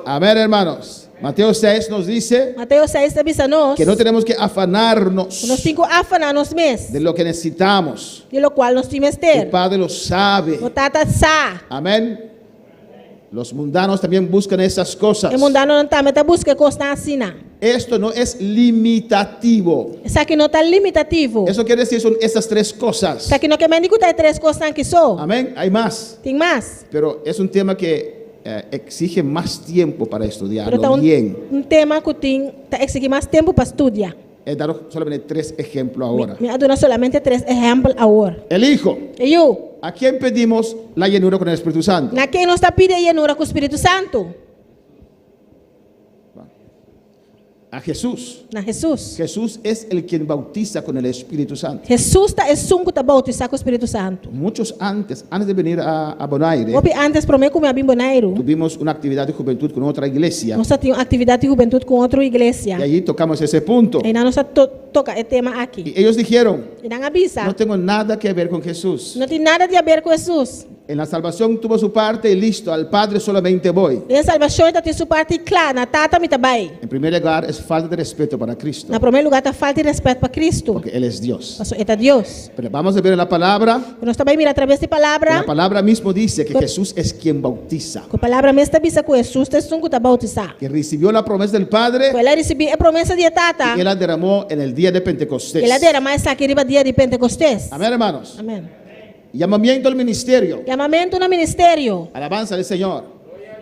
Amén, hermanos. Mateo 6 nos dice Mateus 6 avisa nós, que no tenemos que afanarnos nós temos que afanar nos mês, de lo que necesitamos. de lo qual nós temos que El ter. Padre lo sabe. O tata sa, Amén. Los mundanos también buscan esas cosas. e mundano não também está busca coisa assim. Esto no es limitativo. Isso aqui não está limitativo. Eso quiere decir son esas tres cosas. Isso aqui não quer dizer que tem três coisas que só. Amén. Hay más. Tem mais. Pero es un tema que exige más tiempo para Pero estudiarlo está bien. tema que tem exige mais tempo para estudar. He dado solamente 3 ejemplos ahora. Me aduna solamente 3 exemplos agora. El Hijo. E eu, ¿A quién pedimos la llenura con el Espíritu Santo? na quem nós está pedindo com o Espírito Santo? A Jesús. Na Jesus. Jesús es el quien bautiza con el Espíritu Santo. Jesus está sungo está bautizar com o Espírito Santo. Muchos antes de venir a Bonaire, Opi antes para mim como a Bimbonairo, tuvimos una actividad de juventud con otra iglesia. nós tínhamos atividade de juventude com outra igreja. Y allí tocamos ese punto. E nós toca o tema aqui. Y ellos dijeron, E não avisa. no tengo nada que ver con Jesús. Não tem nada a ver com Jesus. En la salvación tuvo su parte y listo, al Padre solamente voy. E a salvação está tem sua parte clara, na tata me também. En primer lugar, es falta de respeto para Cristo, Na primeiro lugar, está falta de respeito para Cristo. porque Él es Dios. Isso é Deus. Pero vamos a ver en la palabra, Nós também mira através de que palavra. la palabra mismo dice que Jesús es quien bautiza, Com a palavra mesmo está com Jesus, está sungo está bautizar. que recibió la promesa del Padre Ela recebeu a promessa de tata. y Él la derramó en el día de Pentecostés. Ela dera mais aqui riba dia de Pentecostés. Amén, hermanos. Amém. Llamamiento al ministerio. Chamamento no ministério. Alabanza del Señor.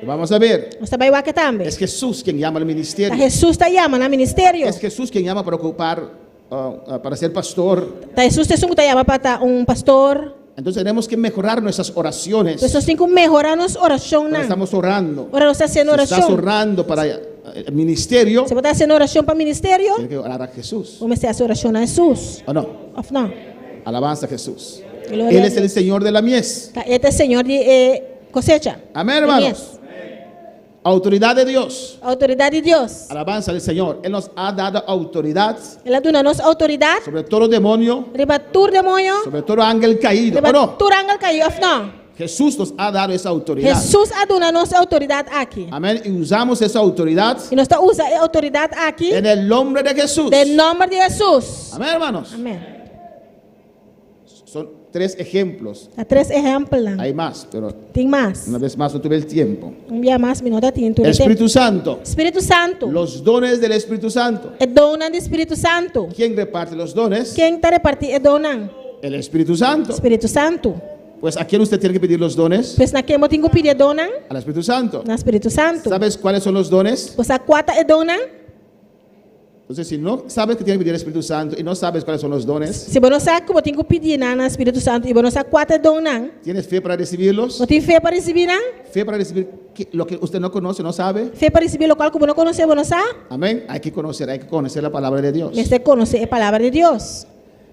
Lo vamos a ver. Nós também aqui também. Es Jesús quien llama al A ministerio. Jesus está chama na ministério. Es Jesús quien llama para ocupar, para ser pastor. Tá Jesus te sungo está chama para pastor. Entonces tenemos que mejorar nuestras oraciones. Pessoas têm que melhorar nossa oração Cuando não. estamos orando. Ora nós está fazendo Si estás oração. orando para el ministerio, Se você está fazendo oração para ministério, tienes que orar a Jesús. vamos fazer oração a Jesus. ¿O no? Of não. Alabanza a Jesús. Gloria Él a es el Señor de la mies. Tá, este Senhor de cosecha. Amén, De hermanos. mies. Autoridad de Dios. Autoridade de Deus. Alabanza del Señor. Él nos ha dado autoridad Ela dona nossa autoridade. sobre todo demonio, Rebatur demônio. sobre todo ángel caído. ¿O no? Rebatur angal caiu. Of não. Jesús nos ha dado esa autoridad. Jesus aduna nossa autoridade aqui. Amén. Y usamos esa autoridad E nós está usa a autoridade aqui. en el nombre de Jesús. Em nome de Jesus. Amén, hermanos. Amém. Son 3 ejemplos. A 3 exemplos lang. Hay más, pero Tem mais. una vez más no tuve el tiempo. Dia mais, minuto tem tudo. Espíritu Santo. Espírito Santo. Los dones del Espíritu Santo. É dona do Espírito Santo. ¿Quién reparte los dones? Quem está repartindo é dona. El Espíritu Santo. Espírito Santo. Pues ¿a quién usted tiene que pedir los dones? Pois na quem eu tenho que pedir dona? Al Espíritu Santo. Na Espírito Santo. ¿Sabes cuáles son los dones? Pois a 4 é dona. Entonces, si no sabes que tiene que pedir el Espíritu Santo y no sabes cuáles son los dones, Se você não sabe que eu tenho que pedir na Espírito Santo e você não sabe 4 é dona, ¿tienes fe para recibirlos? você tem fé para receber, não? Fe para recibir lo que usted no conoce, no sabe. Fé para receber o qual que você não conhece, você não sabe? Amén. Hay que conocer la palabra de Dios. Mas você conhece a palavra de Deus.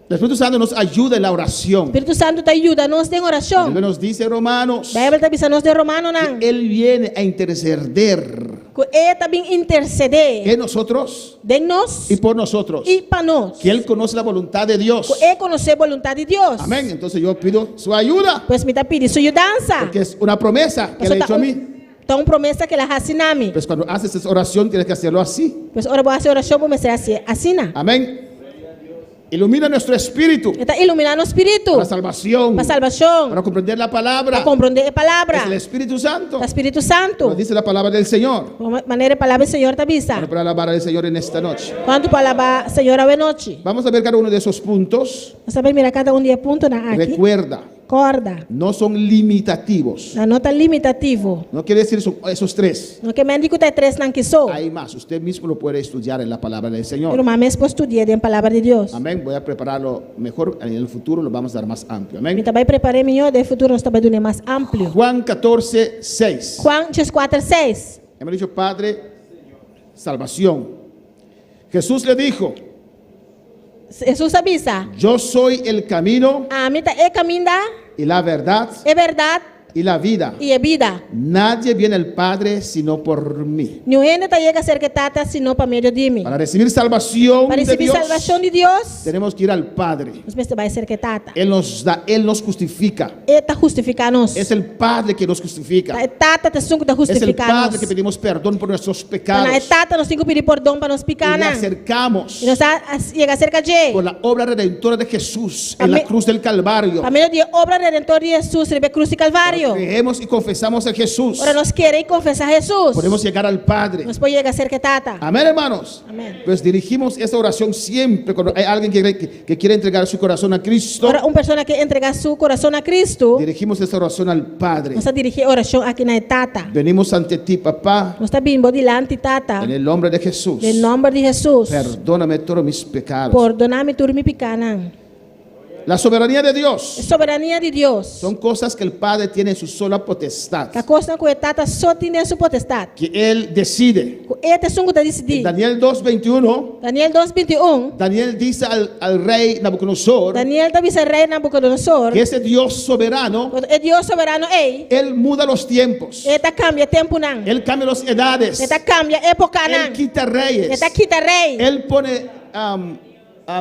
El Espíritu Santo nos ayuda en la oración. Espírito Santo te ajuda nós em La oração. Biblia nos dice, Romanos, A Bíblia está dizendo nós de Romano, não? que Él viene a interceder Que Ele também interceder en nosotros de nós y por nosotros. e para nós. Que Él conoce la voluntad de Dios. Que Ele conhece a vontade de Deus. Amén. Entonces yo pido su ayuda, Pois me está pedindo sua ajudança. porque es una promesa que Él ha hecho a mí. Está uma promessa que Ele faz a mim. Pues cuando haces esa oración tienes que hacerlo así. Pois ora vou fazer oração para me ser assim, não? Amén. Ilumina nuestro espíritu Está iluminando o Espírito para salvación, para salvação, para comprender la palabra. para compreender a palavra. Es el Espíritu Santo. O Espírito Santo. Nos dice la palabra del Señor. De maneira a palavra do Senhor está vista. Bueno, para alabar al Señor en esta noche. Quanto para alabar o Senhor a noite. Vamos a ver cada uno de esos puntos. Você vai mirar cada dia ponto na aqui. Recuerda, Corda. no son limitativos. Na nota limitativo. No quiere decir esos 3. No que médico tem 3 não que sou. Hay más. Usted mismo lo puede estudiar en la palabra del Pero Señor. mais posso estudar a palavra de Deus. Amén. Voy a prepararlo mejor. En el futuro lo vamos a dar más amplio. Me Amén. também preparei melhor de futuro nós também dando mais amplo. Juan 14, 6. Juan 4:6. Hemos dicho, Padre, salvación. Jesús le dijo, Jesus avisa. yo soy el camino A mim é caminho, y la verdad é verdade y la vida. e é vida. Nadie viene al Padre sino por mí. Ninguém está chega a ser que tata senão para meio de mim. Para recibir salvación Para de receber Dios, salvação de Deus, tenemos que ir al Padre. você vai ser que tata. Él nos da, Él nos justifica. Ele está justificando nós. Es el Padre que nos justifica. Tata te sungo está Es el justificando Padre nós. que pedimos perdón por nuestros Na pecados. tata nós temos que pedir perdão para nós Y picar le não. acercamos E nós chega a ser que por la obra redentora de Jesús en la Amén. cruz del Calvario. para meio de obra redentora de Jesus, rebe cruz e calvário. Creemos y confesamos a Jesús. Ora nós queremos confessar Jesus. Podemos llegar al Padre. Nós podemos chegar a ser que tata. Amén, hermanos. Amén. Pues dirigimos esa oración siempre cuando hay alguien que quiere entregar su corazón a Cristo. Ora uma pessoa que entregar seu coração a Cristo, Dirigimos esa oración al Padre. nós dirigir oração aqui na tata. Venimos ante ti, papá, Nós está bimbo dilante tata. en el nombre de Jesús. Em nome de Jesus. Perdóname todos mis pecados. Perdona-me tudo me picanan. La soberanía de Dios Soberania de Deus. son cosas que el Padre tiene en su sola potestad, Que a coisa que tata só tem sua potestade. que Él decide. Ele te sungo te En decidir. Daniel 2:21, Daniel 2:21. Daniel dice al rey Nabucodonosor Daniel te avisa rei Nabucodonosor. que ese Dios soberano, É Deus soberano ei. Él muda los tiempos, Ele cambia tempo não. Él cambia las edades, Ele cambia época Él não. quita reyes, Ele quita rei. Él pone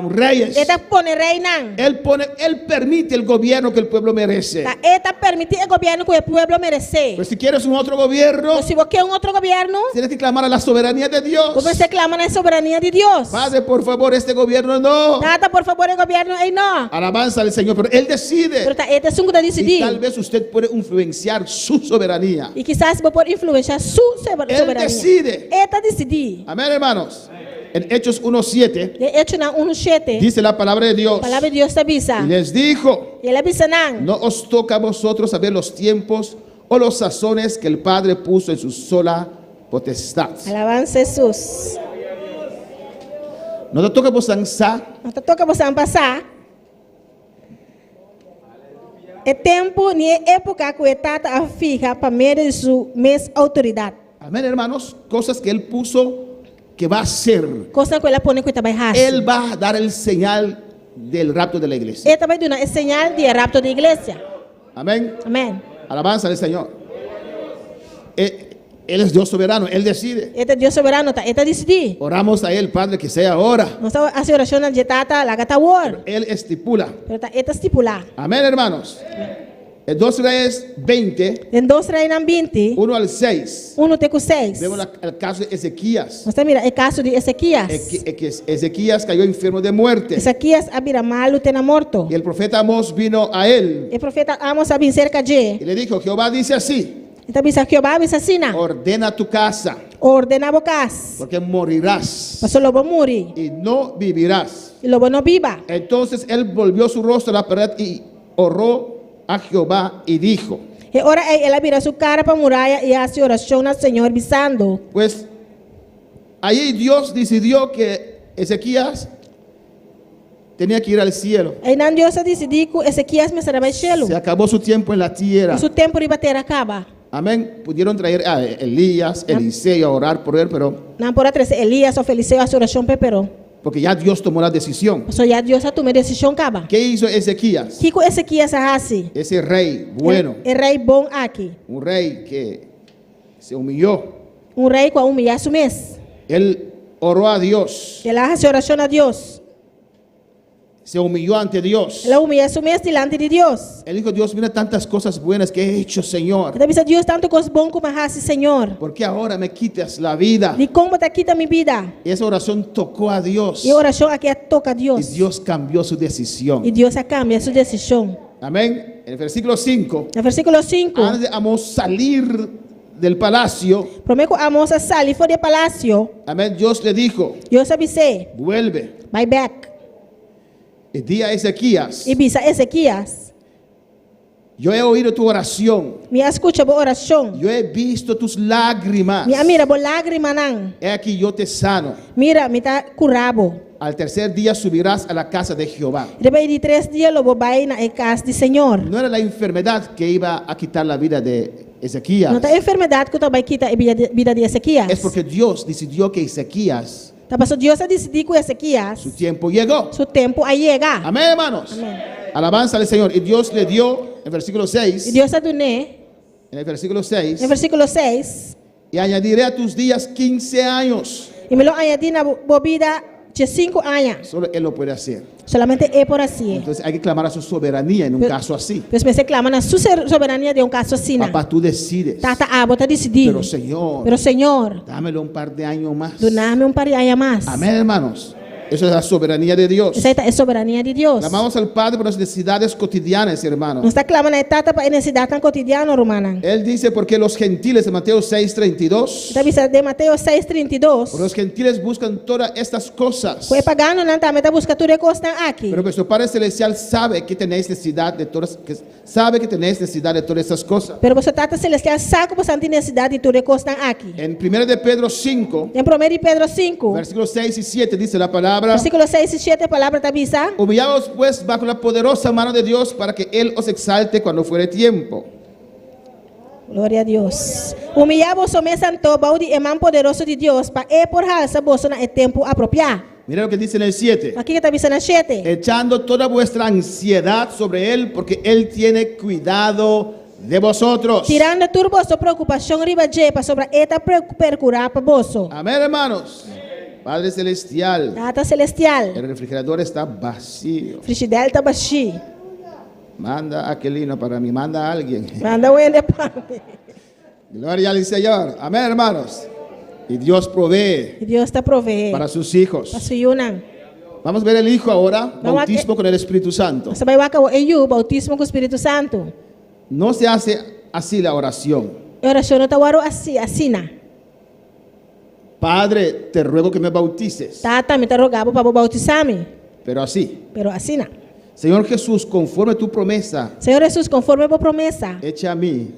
reyes, Ele põe rei não. Él permite el gobierno que el pueblo merece. Ele permite o governo que o povo merece. Pues si quieres un otro gobierno, Se você quer outro governo, tienes que clamar a la soberanía de Dios. você clama na soberania de Deus. Padre, por favor, este gobierno no. Nada, por favor, o governo ei não. Alabanza al Señor, pero Él decide. Pero ele sungo te Y decidir. tal vez usted puede influenciar su soberanía. E quizás você pode influenciar sua soberania. decide. Ele está decidir. Amén, hermanos. En Hechos 1:7 De hecho, na 1:7, dice la palabra de Dios. a palavra de Deus avisa. Y les dijo, Ele avisa não. no os toca a vosotros saber los tiempos o los sazones que el Padre puso en su sola potestad. Alabança Jesus. No te toca a vos ansar Não te toca você passar. É tempo nem é época que o tata a fica para meio de sua mesma autoridade. amén, hermanos, cosas que Él puso que va a hacer. Coisa que ela põe que também raça. Él va a dar el señal del rapto de la iglesia. Ele também dá o sinal de rapto da igreja. Amén. Amém. Alabanza al Señor. Él es Dios soberano, Él decide. Ele é Deus soberano, tá? Ele decidir. Oramos a Él, Padre, que sea ahora. Nós estamos a oração de tata lá que tá war. Él estipula. Pero tá ele estipular. Amén, hermanos. En 2 Reyes 20, Em 2 Reis 20, 1 al 6, 1 até 6. vemos el caso de Ezequías. Nós estamos mirando o caso de Ezequias. Ezequías cayó enfermo de muerte. Ezequias abira malo tena morto. Y el profeta Amós vino a él O profeta Amos sabia cerca de. y le dijo, Jehová dice así, Então bisa Jeová bisa asina. ordena tu casa, Ordena bocas. porque morirás Pastor lobo muri. y no vivirás. E lobo no viva. Entonces él volvió su rostro a la pared y oró a Jehová y dijo, E ora ela vira sua cara para a muralha e hace oração ao Senhor bisando. pues allí Dios decidió que Ezequías tenía que ir al cielo. E não Deus decidiu que Ezequias me será baixelo. Se acabó su tiempo en la tierra. O seu tempo de bater acaba. Amén. Pudieron traer a Elías, Eliseo a orar por él, pero Não pode trazer Elias ou Feliceu a sua oração pero. porque ya Dios tomó la decisión. Só já Deus a tomar decisão acaba. ¿Qué hizo Ezequías? Que Ezequias hace? Ese rey bueno, É rei bom aqui. un rey que se humilló. Rei com humilhar su mês. Él oró a Dios, Ele hace oração a Deus. se humilló ante Dios. Ele humilha su mês diante de Deus. Él dijo, Dios, mira tantas cosas buenas que he hecho, Señor. Então, bisa Deus tanto coisa bom como hace, Senhor. ¿Por qué ahora me quitas la vida? De como está quita minha vida. Esa oración tocó a Dios E a oração aqui toca a y Deus. Dios cambió su decisión. E Deus cambia sua decisão. Amén. En el versículo 5, No versículo 5. antes de Amós salir del palacio, Prometo a moça sali fora do palácio. amén, Dios le dijo, Deus avisei. vuelve. Vai back. El día Ezequías, E bisa Ezequias. yo he oído tu oración, Me escuta boa oração. yo he visto tus lágrimas. Me mira boa lágrima não. He aquí yo te sano. Mira, me tá curado. Al tercer día subirás a la casa de Jehová. Depois de 3 dias, lobo vai na casa do Senhor. No era la enfermedad que iba a quitar la vida de Ezequías. Não tá enfermidade que vai quitar a vida de Ezequias. Es porque Dios decidió que Ezequías, Tá passando Deus a decidir com Ezequias. su tiempo llegó. Su tempo aí chega. Amén, hermanos. Amén. Alabanza al Señor. Y Dios le dio, en versículo E 6, Deus a doné, en el versículo 6, no versículo 6, y añadiré a tus días 15 años. e me lo añadi na bobida de 5 anos. Solo Él lo puede hacer. Solamente é por assim. Entonces hay que clamar a su soberanía en un Pero- caso así. Deus me reclama na sua soberania de caso assim. Papá, tú decides. Tata abo tá decidido. Pero Señor, Pero Senhor, dámelo un par de años más. doname par de anos mais. Amén, hermanos. Eso es la soberanía de Dios. Essa é soberania de Deus. Clamamos al Padre por las necesidades cotidianas, Nós hermanos. está clamando a tata para necessidade tan cotidiana, romana. Él dice, porque los gentiles, de Mateo 6:32, Está vista de Mateus 6:32. por los gentiles buscan todas estas cosas. Foi pagando não tá meta busca tudo costa aqui. Pero vuestro Padre Celestial sabe que tenéis necesidad de todas, estas cosas. Pero você tata celestial sabe que você tem necessidade de tudo costa aqui. En 1 de Pedro 5, Em 1 de Pedro 5, versículos 6 y 7 dice la palabra, versículo 6 e 7, a palavra está vista. humillaos pues bajo la poderosa mano de Dios para que Él os exalte cuando fuere tiempo. Glória a Deus. Humilhar-vos somente santo, balde é mão poderoso de Deus, para por raça bolsa na tempo apropriado. Mira lo que dice en el 7. Aqui que está vista na 7. Echando toda vuestra ansiedad sobre Él porque Él tiene cuidado de vosotros. Tirando tudo vossa preocupação riba de para sobre eta percurar para bolso. Amén, hermanos. Padre Celestial, Tata celestial. el refrigerador está vacío. Frigidaire está baixi. Manda aquelino para mí, manda a alguien. Manda o ele para mim. Gloria al Señor. Amén, hermanos. Y Dios provee E Deus está provee. para sus hijos. Para suyunan. Vamos a ver el Hijo ahora, Vamos a bautismo con el Espíritu Santo. Você vai waka o EU, bautismo com o Espírito Santo. No se hace así la oración. E oração não está waro assim, assina. Padre, te ruego que me bautices. Tata, me está rogando para bautizar-me. Pero así. Pero assina. Señor Jesús, conforme a tu promesa, Senhor Jesus, conforme a promessa, echa a mí.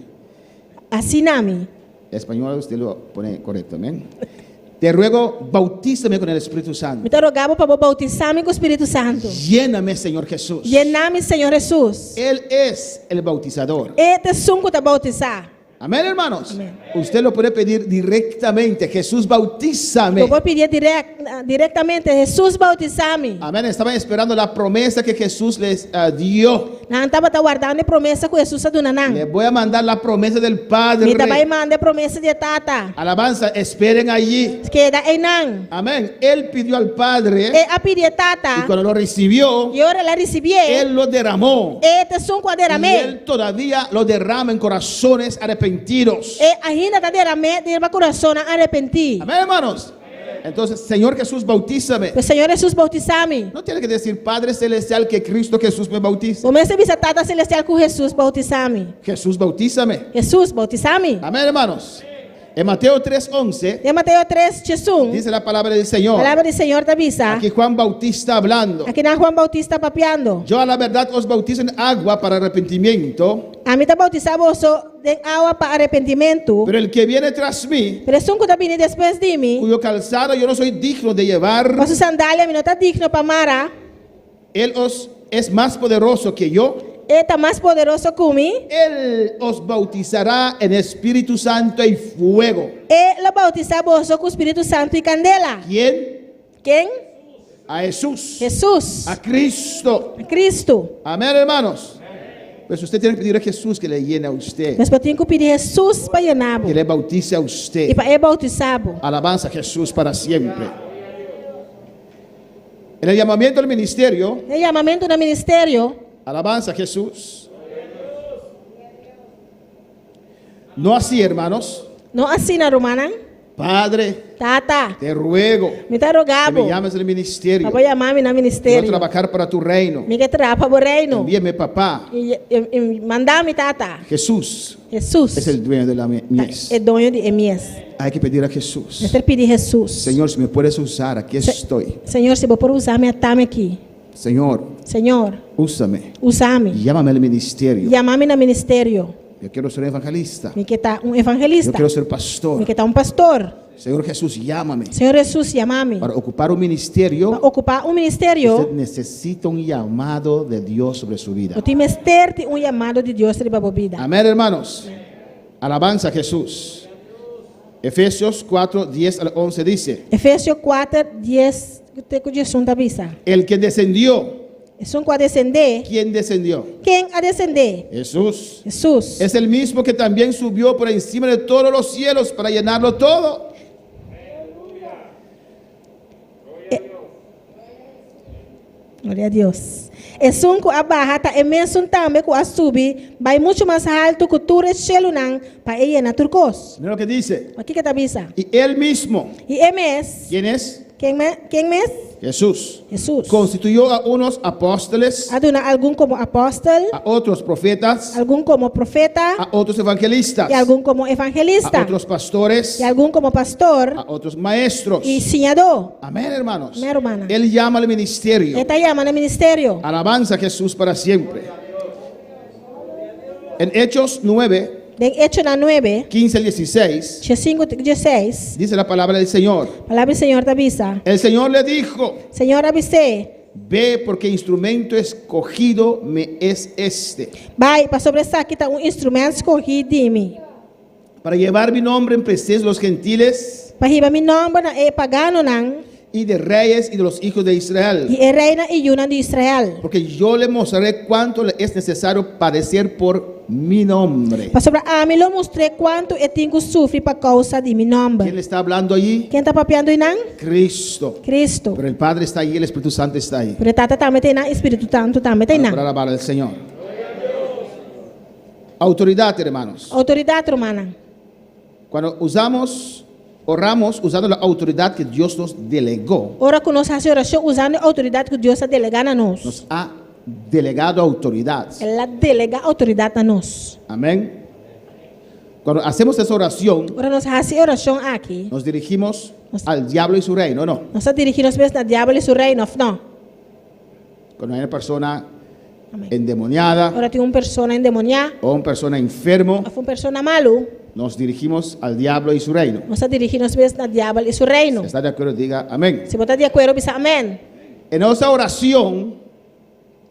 assina-me. Español usted lo pone correcto, amén. Te ruego, bautízame con el Espíritu Me Santo. está rogando para bautizar-me com o Espírito Santo. Lléname, Señor Jesús. Llenar-me, Senhor Jesus. Él es el bautizador. Este sunco te bautizar. Amén, hermanos. Amén. Usted lo puede pedir directamente. Jesús, bautízame. Eu vou pedir diretamente, Jesus bautizar-me. Amén. Estaban esperando la promesa que Jesús les dio. Não estava guardando a promessa que Jesus deu Les nanang. voy a mandar la promesa del Padre. Me também manda a promessa de tata. Alabanza, esperen allí. Que da enang. Amén. Él pidió al Padre E a pedir y tata. cuando lo recibió, E ora ela recebia. Él lo derramó. E te son Y quaderame. Él todavía lo derrama en corazones arrepentidos. E ainda tá derrame de meu coração arrepentir. Amén, hermanos. Entonces, Señor Jesús, bautízame. O Senhor Jesus bautizar-me. No tiene que decir Padre Celestial que Cristo Jesús me bautiza. O meu serviço tata celestial com Jesus bautizar-me. Jesús, bautízame. Jesus bautizar-me. Amén, hermanos. En Mateo 3:11 E Mateus 3, Jesus. dice la palabra del Señor. Palavra do Senhor da visa. Aquí Juan Bautista hablando. Aqui na Juan Bautista papiando. Yo a la verdad os bautizo en agua para arrepentimiento, A mim tá bautizar você de água para arrependimento. pero el que viene tras mí, Pero são que tá vindo depois de mim. cuyo calzado yo no soy digno de llevar, Mas sandália me não tá digno para mara. él os es más poderoso que yo. Ele tá mais poderoso que mim. Él os bautizará en Espíritu Santo y fuego. Ele bautizar você com o Espírito Santo e candela. ¿Quién? Quem? A Jesús, Jesus. a Cristo. Cristo. Amén, hermanos. Pues usted tiene que pedir a Jesús que le llene a usted, Mas eu tenho que pedir Jesus para llenar. que le bautice a E usted. para ele bautizar. Alabanza a Jesús para siempre. En el llamamiento al ministerio, O chamamento no ministério. alabanza a Jesús. No así, hermanos. Não assina romana. Padre, Tata. te ruego Me tá que rogando. me llames al ministerio. Para chamar-me no Quiero ministério. trabajar para tu reino. Me quer trabalhar para o reino. Envíame, papá. E mandar-me, tata. Jesús Jesus. es el dueño de la mies. É dono de Mies. Hay que pedir a Jesús. Eu quero pedir Jesus. Señor, si me puedes usar, aquí estoy. Senhor, se você usar-me, atame aqui. Señor, Senhor, úsame. usa-me. Llámame al ministerio. Chamar-me no ministério. Yo quiero ser evangelista. Me quer tá Yo evangelista. quiero ser Me pastor. quer tá pastor. Señor Jesús, llámame. Senhor Jesus, chama-me. Para ocupar un ministerio, Para ocupar ministério. usted necesita un llamado de Dios sobre su vida. Eu tenho que ter chamado de Deus para a vida. Amén, hermanos. Alabanza a Jesús. Efesios 4, 10 al 11 dice: Efésios 4, 10. Te conheço da visa. El que descendió. São com a descender. ¿Quién descendió? Quem a descender? Jesús. Jesus. Es el mismo que también subió por encima de todos los cielos para llenarlo todo. Glória a Deus. É só com a barra tá imenso também com a subir, vai muito mais alto que tu rechelunan para ir na turcos. Mira lo que dice. Aqui que tá visa. Y él mismo, E é mes. ¿quién es? Quem mes? Jesús. Jesus. Constituyó a unos apóstoles, Aduna algum como apóstolo, a otros profetas, algum como profeta, a otros evangelistas, e algum como a evangelista, otros pastores, e algum como pastor a otros maestros. e ensinador. Amén, hermanos. Amén, hermana. Él llama al ministerio. Ele chama no ministério. Alabanza a Jesús para siempre. En Hechos 9, De Hecho na 9, 15 al 16, 5, 16, dice la palabra del Señor. palavra do Senhor da visa. El Señor le dijo: Senhor, avise, ve, porque instrumento escogido me es este, vai, para sobre essa aqui está instrumento escolhido de mim. para llevar mi nombre en presencia de los gentiles Para riba mi nome na e pagano nan, y de reyes y de los hijos de Israel. e é reina e yuna de Israel. Porque yo le mostraré cuánto le es necesario padecer por mi nombre. Para sobre a mim, eu mostrei quanto eu tenho que sofrer por causa de meu ¿Quién nome. le está hablando allí? Quem está papiando aí nan? Cristo. Cristo. Pero el Padre está ahí, el Espíritu Santo está ahí. Pero tata também tem nan, Espírito Santo também tem Para nan. alabar al Señor. Autoridad, hermanos. Autoridade romana. Cuando oramos usando la autoridad que Dios nos delegó, Ora que nós fazemos oração usando a autoridade que Deus está delegando a nós. nos ha delegado autoridad. Ela delega a autoridade a nós. Amén. Cuando hacemos esa oración, Ora nós fazemos oração aqui. nos dirigimos al diablo y su reino, ¿no? Nós dirigimos mesmo ao diabo e seu reino, não? Cuando hay una persona Amém. endemoniada Ora tem uma pessoa endemoniada, o una persona enfermo, ou uma pessoa malo, nos dirigimos al diablo y su reino. nós dirigimos mesmo ao diabo e seu reino. ¿Está de acuerdo? Diga amén. Se você está de acordo, diz amém. En esa oración,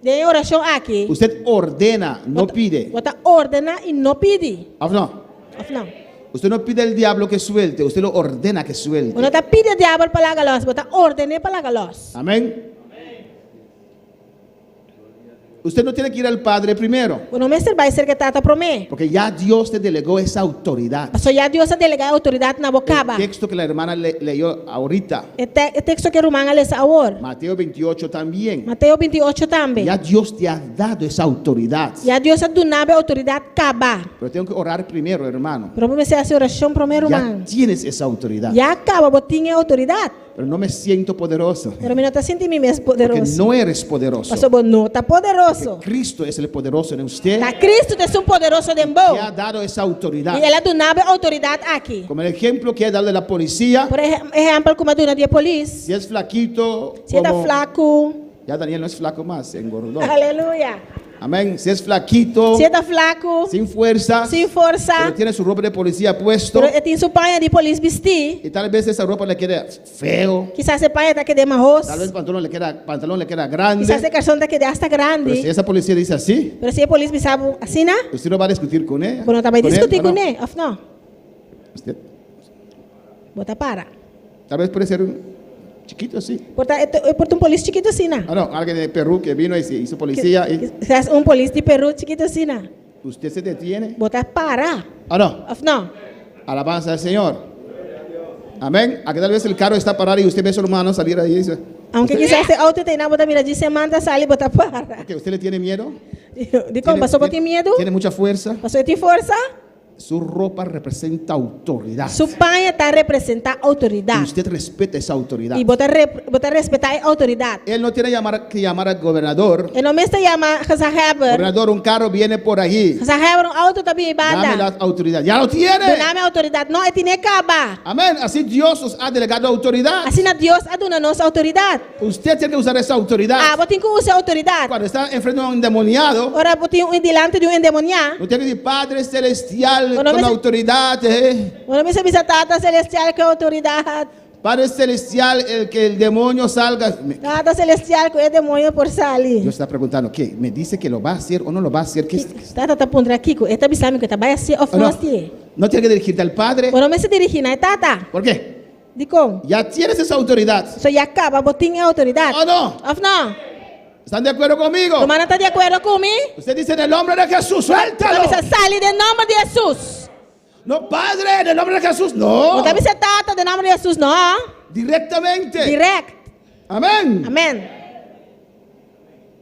De oração aqui, usted ordena, no pide. você ordena e não pede. ¿Ah, no? Of no? Usted no pide al diablo que suelte, usted lo ordena que suelte. Uno ta pide diablo palagalos, bota ordene palagalos. Amén. Usted no tiene que ir al Padre primero, Uno me vai ser que tata prome. porque ya Dios te delegó esa autoridad. So ya Dios ha delegado autoridad na El bocaba. texto que la hermana leyó ahorita, El texto que Román les ahora. Mateo 28 también. Mateo 28 también. Ya Dios te ha dado esa autoridad. Ya Dios ha donado autoridad caba. Pero tengo que orar primero, hermano. Pero me hace oración primero, Ya man. tienes esa autoridad. Ya acaba, botín autoridad. Pero no me siento poderoso, Pero me no te sientes mi mes porque poderoso. no eres poderoso. Pasó vos no está poderoso. Cristo es el poderoso en usted, La Cristo es un poderoso de que embo. ha dado esa autoridad. Y él ha donado autoridad aquí. Como el ejemplo que ha dado de la policía, Por ejemplo, como de una de policía. si es flaquito, Si está como- flaco. ya Daniel no es flaco más, se engordó. Aleluya. Amén. Si es flaquito, Si está flaco. sin fuerza, Sin fuerza. pero tiene su ropa de policía puesto, Pero tiene su paña de policía vestir. y tal vez esa ropa le queda feo, Quizás ese paña está que de majos. tal vez el pantalón le queda grande, Quizás ese calzón está que de hasta pero si grande. esa policía dice así, Pero si el policía sabe así, ¿no? usted no va a discutir con ella. Bueno, también con él, discutir ¿o no? con él. Of no. Usted- Bota para. tal vez puede ser un chiquito así. Porta un policía chiquito así, ¿no? Ah, no, alguien de Perú que vino y se hizo policía y Quizás un policía de Perú chiquito así, ¿no? usted se detiene. Bota para. Ah, no. Of no. Alabanza al Señor. Amén. Aquí tal vez el carro está parado y usted ve a su hermano salir ahí y dice, Aunque quizás ese auto tenga, bota mira, dice manda, sale, bota para. ¿que usted le tiene miedo? Digo, ¿pasó por ti miedo? ¿Tiene mucha fuerza? ¿Pasó de ti fuerza? Su ropa representa autoridad. Su paña está representa Y autoridad. usted respeta esa autoridad. Y bota respetar autoridad. Él no tiene que llamar al gobernador. El nombre se llama Hazahaber. Gobernador, un carro viene por allí. Hazahaber, un auto también Dame banda. la autoridad. Ya lo tiene. Dame autoridad. No, tiene caba. Amén. Así Dios os ha delegado autoridad. Así na Dios ha dado nos autoridad. Usted tiene que usar esa autoridad. Ah, botín que use autoridad. Cuando está enfrente de un endemoniado, Ahora botín delante de un endemoniado. no tiene que decir Padre Celestial Bueno, con me- autoridad. Bueno, me dice Tata Celestial, que autoridad. Padre Celestial, el que el demonio salga. Tata Celestial, que es demonio por salir. Dios está preguntando, ¿qué? ¿Me dice que lo va a hacer o no lo va a hacer? ¿Qué? Tata está pondrá aquí, esta bisami que está vaya a ser of ¿O no? no see. No tiene que dirigirte al Padre. Bueno, me se dirigir a Tata. ¿Por qué? Digo, Ya tienes esa autoridad. so ya acaba, botín es autoridad. ¿O no? Of no. ¿Están de acuerdo conmigo? ¿Tu hermana está de acuerdo conmigo? Usted dice en el nombre de Jesús, suéltalo. Entonces sale del nombre de Jesús. No, Padre, en el nombre de Jesús, no. No te dice Tata del nombre de Jesús, no. Directamente. Direct. Amén. Amén.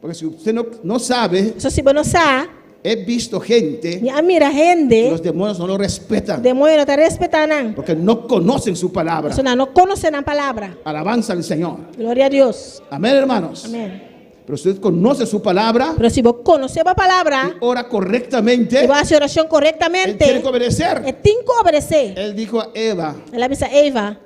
Porque si usted no sabe, Eso si vos no sabes, he visto gente ni a mira que gente, los demonios no lo respetan. demonio no te respetan. Porque no conocen su palabra. Eso no conocen la palabra. Alabanza al Señor. Gloria a Dios. Amén, hermanos. Amén. Pero usted conoce su palabra Pero si vos conoces la palabra y ora correctamente, y vas a hacer oración él tiene correctamente, que obedecer. es tinco obedecer. Él dijo a Eva, Él avisa a Eva,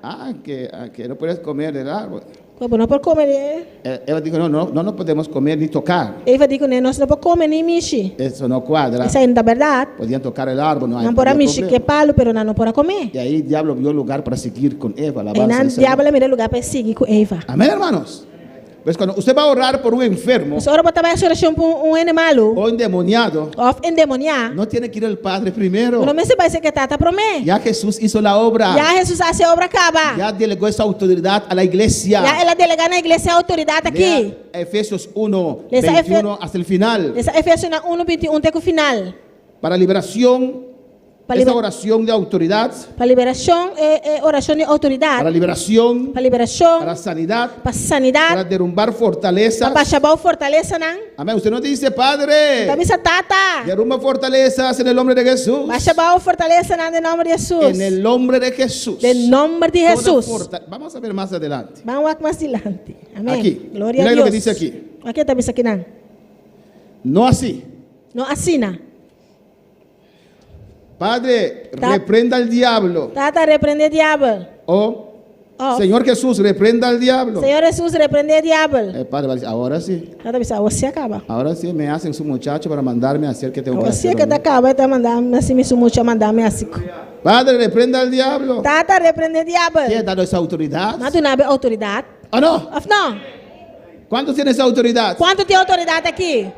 que no puedes comer del árbol. pues no por comer. Eva dijo, no podemos comer ni tocar. Eva dijo, no se puede comer ni mishi. Eso no cuadra. Esa es la verdad. Podían tocar el árbol, no hay No por había mishi que problema. palo, pero no por comer. Y ahí el diablo vio lugar para seguir con Eva. Y Alabanza nan al Señor. diablo mira lugar para seguir con Eva. Amén, hermanos. Pues cuando usted va a orar por un enfermo Pues ahora botar esa oración por un animal, o endemoniado, of endemoniar. no tiene que ir al Padre primero. No me se parece que tata promé. Ya Jesús hizo la obra. Ya Jesús hace obra acaba. Ya delegó esa autoridad a la iglesia. Ya él delega en la iglesia autoridad aquí. Lea Efesios 1, Lea 21 hasta el final. Esa Efesios 1:21 teco final. Para liberación, Para esa liber- oración de autoridad. Para liberación, oración de autoridad. Para liberación, Para liberación, para sanidad, para sanidad, para derrumbar fortalezas. para shabao fortaleza nan. Amén. Usted no dice, Padre, También sa tata. derrumba fortalezas en el nombre de Jesús. Para shabao fortaleza nan de nombre de Jesús. En el nombre de Jesús. De nombre de Toda Jesús. Vamos a ver más adelante. Vamos a más adelante. Amén. Aquí. Gloria a Mira Dios. lo que dice aquí. Aquí también aquí nan. No así. No así na. Padre, Ta- reprenda al diablo. Tata reprende el diablo. O Oh. Señor Jesús, reprenda al diablo. Señor Jesús reprende el diablo. El padre va a decir, ahora sí. Tata dice, você acaba. Ahora sí me hacen su muchacho para mandarme a hacer que tengo que Você hacer. que tá acaba tá mandando assim me mucho mandarme assim. Padre, reprenda al diablo. Tata reprende el diablo. ¿Quién ha dado esa autoridad? Mas tu não é autoridade? ¿O no? Of não. ¿Cuántos tienen esa autoridad? Quanto tem autoridade aqui?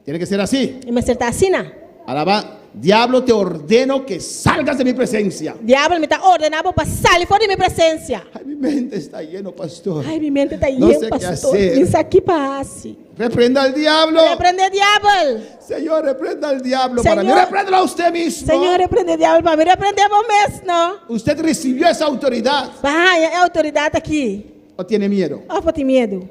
Tiene que ser así. E me acertar assim, não? Alaba. Diablo, te ordeno que salgas de mi presencia. Diabo me está ordenando para salir fora de minha presença. Ay, mi mente está lleno, pastor. Ai, minha mente está Não llena, sei o que pastor. hacer. Isso aqui passe. Reprenda al diablo. Repreende diabo. Señor, reprenda al diablo. Señor. Para mí, repréndelo a usted mismo. Senhor, repreende diabo para mim. Repreende a vos mesmo. Usted recibió esa autoridad. Vai, é autoridade aqui. ¿O tiene miedo? Ó, por ter medo.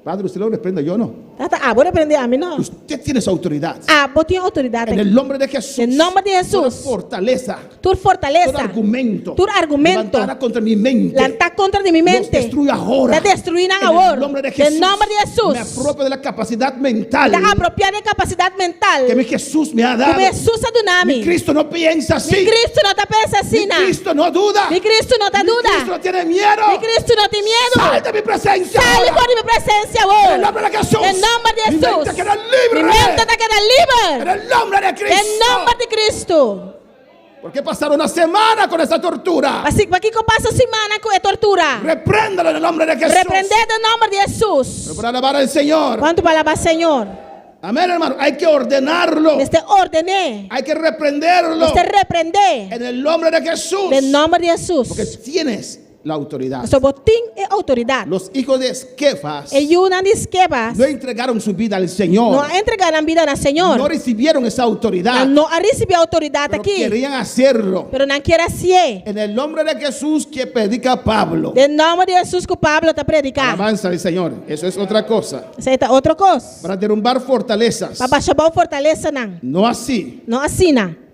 Padre, usted lo reprenda, yo no. Vou repreender a mim, não. Usted tiene esa autoridad. Vou ter autoridade En aqui. el nombre de Jesús. Em nome de Toda Jesus. fortaleza. Tu fortaleza. Todo argumento. Tu argumento. Levantada contra mi mente. Lantar contra de minha Los mente. destruye ahora. Está destruindo En el agora. nombre de Jesús. Em nome de Me Jesus. apropio de la capacidad mental Está apropriando a capacidade mental. que mi Jesús me ha dado. Como Jesus a do Mi nome. Cristo no piensa así. Mi Cristo não está pensando assim, Mi não. Cristo no duda. Mi Cristo não está Mi Cristo dúvida. no tiene miedo. Mi Cristo não tem Sal medo. de mi presencia. Sai ahora. fora de minha presença En el hoje. nombre de Jesús. Em nome de Mi mente Jesus. queda libre. Minha mente está quedando En livre. el nombre de Cristo. Em nome de Cristo. ¿Por qué pasar una semana con esa tortura? Assim, para que eu passo a semana com a tortura? Repréndalo en el nombre de Jesús. Repreender no nome de Jesus. Pero para alabar al Señor. Quanto para alabar Senhor? Amén, hermano. Hay que ordenarlo. Este ordené. Hay que reprenderlo. Este repreender. En el nombre de Jesús. Em nome de Jesus. Porque tienes la autoridad. Seu botim é autoridade. Los hijos de Esquefas E uma de esquebas. no entregaron su vida al Não Señor. entregaram a vida ao Senhor. No recibieron esa autoridad. Não recebeu autoridade Pero aqui. querían hacerlo. Pero não quer ser. En el nombre de Jesús que predica Pablo. Em nome de Jesus que o Pablo está predicando. Alabanza al Señor. Eso es otra cosa. Isso aí tá outra coisa. Para derrumbar fortalezas. Para baixar a fortaleza, não. No así. Não assim, não.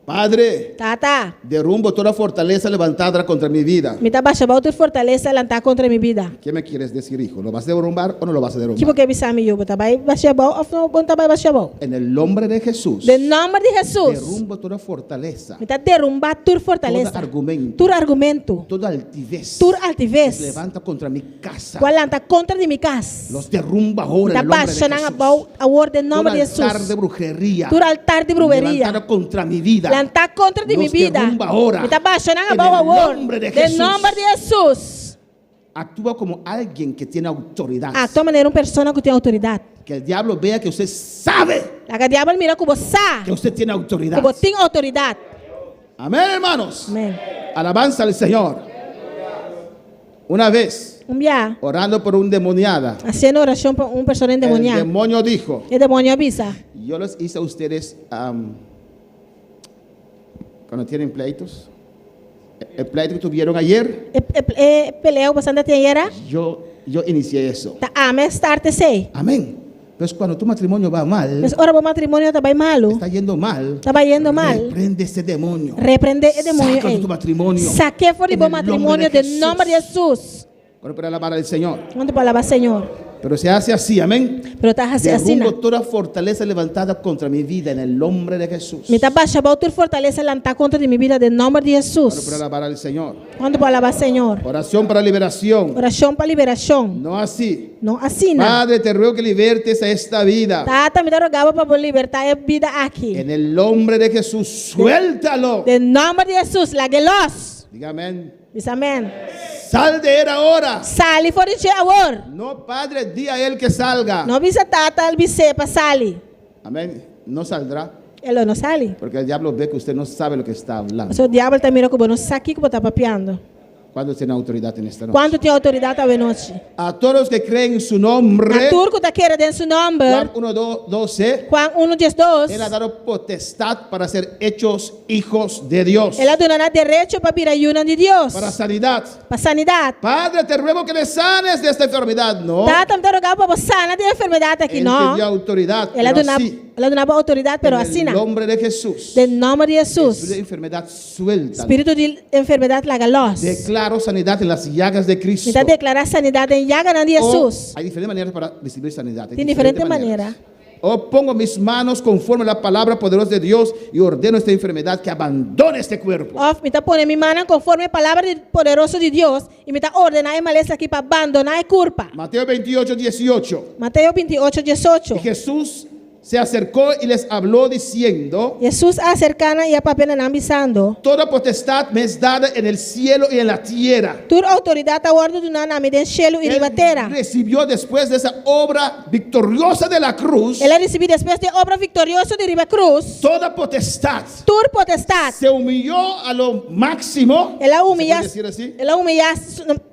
Padre, Tá. derrumbo toda fortaleza levantada contra mi vida. Me está baixando outra fortaleza, ela está contra minha vida. ¿Qué me quieres decir, hijo? ¿Lo vas a derrumbar o no lo vas a Que derrumbar? porque bisa mi eu, tá vai baixar bom, ou não tá vai baixar bom. En el nombre de Jesús. Em nome de Jesus. Derrumbo toda fortaleza. Me está derrumbar tua fortaleza. Todo argumento. Tu argumento. Toda altivez. Tu que se altivez. levanta contra mi casa. Qual está contra de minha casa. Los derrumba ahora Está en el nombre de baixando Jesús. a ordem em nome Todo de altar Jesus. de brujería. Tu altar de brujeria. Levantado contra mi vida. Lantar contra de minha Los vida. derrumba ahora. Me está baixando En a el ordem. nombre de Em Jesús. nome de Jesus. Actúa como alguien que tiene autoridad. Tua maneira uma pessoa que tem autoridade. Que el diablo vea que usted sabe A que diabo mira que você que usted tiene autoridad. que você tem autoridade. Amén, hermanos. Amém. Alabanza al Señor. Una vez, Dia, orando por un demoniada, haciendo oração para pessoa el endemoniada. demonio dijo: O demônio avisa. yo les hice a ustedes cuando tienen pleitos, el pleito que tuvieron ayer, Peleu bastante tinha yo inicié eso. tá a mais tarde sei. Amén. Pues cuando tu matrimonio va mal, Mas ora o matrimônio tá bem malo. está yendo mal, Tá yendo mal. reprende ese demonio. Repreende o demônio Saca de tu matrimonio. Saque fora En do el matrimônio nombre de de nome de Jesus. Bueno, para alabar al Señor. Quando palavra Senhor. Pero se hace así, amén. Pero tá assim. Derrumbo toda fortaleza levantada contra mi vida en el nombre de Jesús. Me tá baixa a fortaleza lantar contra de minha vida de nome de Bueno, Jesus. para alabar al Señor. Quando palavra Senhor. Oración para liberación. Oração para liberação. No así. Não assim, não. Padre, te ruego que libertes a esta vida. Tá, me rogava para libertar a vida aqui. En el nombre de Jesús, suéltalo. De nome de Jesus, laguelos. Diga amén. Diz amém. Sal de él ahora. Sali fora de agora. No, Padre, di a él que salga. Não visa tata, visa para sali. Amén. No saldrá Ele não sali. porque el diablo ve que usted no sabe lo que está hablando. O diabo tá mirando como não sabe que você tá papiando. ¿Cuándo tiene autoridad en esta noche? Quando tem autoridade a noite. A todos los que creen en su nombre, A turco tá querendo em seu nome. Juan 1:12, Juan 1:12. Él ha dado potestad para ser hechos hijos de Dios. Ele dona direito para virar ayuna de Deus. Para sanidad. Para sanidade. Padre, te ruego que le sanes de esta enfermedad. No. Tá, me rogava para sana de enfermidade aqui, Él não. te dio autoridad. Ela Pero donava, así, ela donava autoridade, pero en assim el não. nombre de Jesús. De nome de Espíritu de Jesus. enfermedad suelta. Espírito de enfermidade lagalos. Declaro sanidad en las llagas de Cristo. Me dá declarar sanidade em llaga de O Jesus. hay diferentes maneras para recibir sanidad. Hay Tem diferente diferentes maneira. maneras. O pongo mis manos conforme a la palabra poderosa de Dios y ordeno esta enfermedad que abandone este cuerpo. Of, me está pondo minha mão conforme a palavra poderosa de Deus e me está ordenando a maleza aqui para abandonar a culpa. Mateo 28:18. Mateus 28:18. Y Jesús se acercó y les habló diciendo: Jesus acercana e a papena nambisando. toda potestad me es dada en el cielo y en la tierra. Tur autoridade a ordem do nami den cielo e Él riba terra. recibió después de esa obra victoriosa de la cruz, Ela recebeu depois de obra vitoriosa de riba cruz. toda potestad. Tur potestad. Se humilló a lo máximo. Ela ¿Se puede humilha, decir así? ela humilha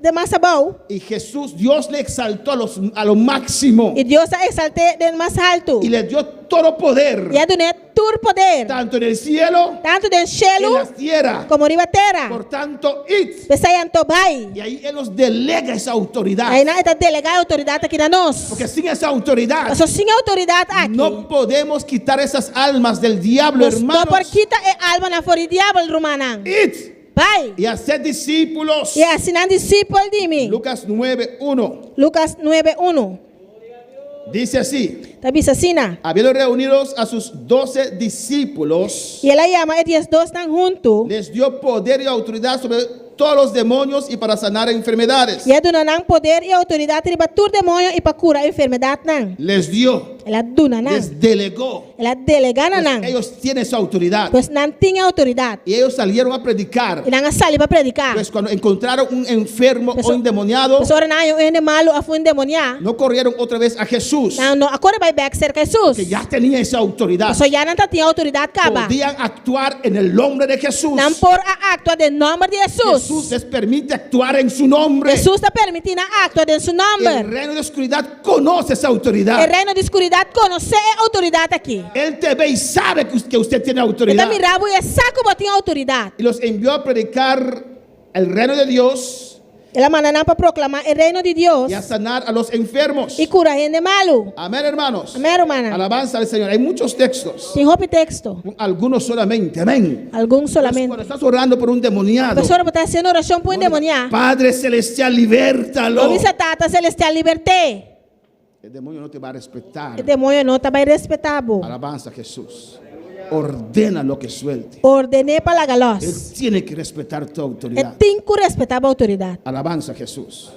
de massa bom. Y Jesús, Dios le exaltó a lo máximo E Deus a exalte den mais alto. y le dio todo poder, E a doné tur poder. tanto en el cielo Tanto den y en cielo la tierra. como riba terra. Por tanto, id. Pesayan to bai. Y ahí Él nos delega esa autoridad. Aí na eta delegar autoridade aqui na nós. Porque sin esa autoridad Só sem autoridade aqui. no podemos quitar esas almas del diablo, Nós não por hermanos. quita e alma na fora diabo romanan. Id Pai. y hacer discípulos. E assim não discípulo de mim. Lucas 9:1 Lucas 9:1. dice así: Tabi sasina. habiendo reunidos a sus 12 discípulos, E ela chama e dias dois estão junto. les dio poder y autoridad sobre todos los demonios y para sanar enfermedades. E a dona não poder e autoridade para bater demônio e para curar enfermidade não. Les dio, Ela dona não. les delegó. Ela delegana Pues não. ellos tienen esa autoridad. Pois não tinha autoridade. Y ellos salieron a predicar. E não sali para predicar. Pues cuando encontraron un enfermo Pues o endemoniado, Pois ora não é malo a fun demoniar. no corrieron otra vez a Jesús, Não, agora vai back cerca Jesus. que ya tenía esa autoridad. Pois já não tinha autoridade caba. Podían actuar en el nombre de Jesús. Não por a actua de nome de Jesús Jesus. les permite actuar en su nombre. Jesus está permitindo a actua de seu El nome. reino de oscuridad conoce esa autoridad. O reino de escuridade conhece a autoridade aqui. Él te ve y sabe que usted tiene Ele autoridad. está mirando e sabe como tem autoridade. Y los envió a predicar el reino de Dios Ela manda para proclamar o reino de Deus y a sanar a los enfermos. e curar gente malo. Amén, hermanos. Amém, hermana? Alabanza al Señor. Hay muchos textos, Tem roupa e texto. algunos solamente. Amén. Alguns solamente. Cuando estás orando por un endemoniado, A pessoa está fazendo oração por endemoniar. Padre celestial, libértalo. Não visa tata celestial liberté. El demonio no te va a respetar. O demônio não está bem respetável. Alabanza a Jesús. Ordena lo que suelte. Ordenei para a Él galos. tiene que respetar tu E autoridad. tem que respeitar a autoridade. Alabanza a Jesús.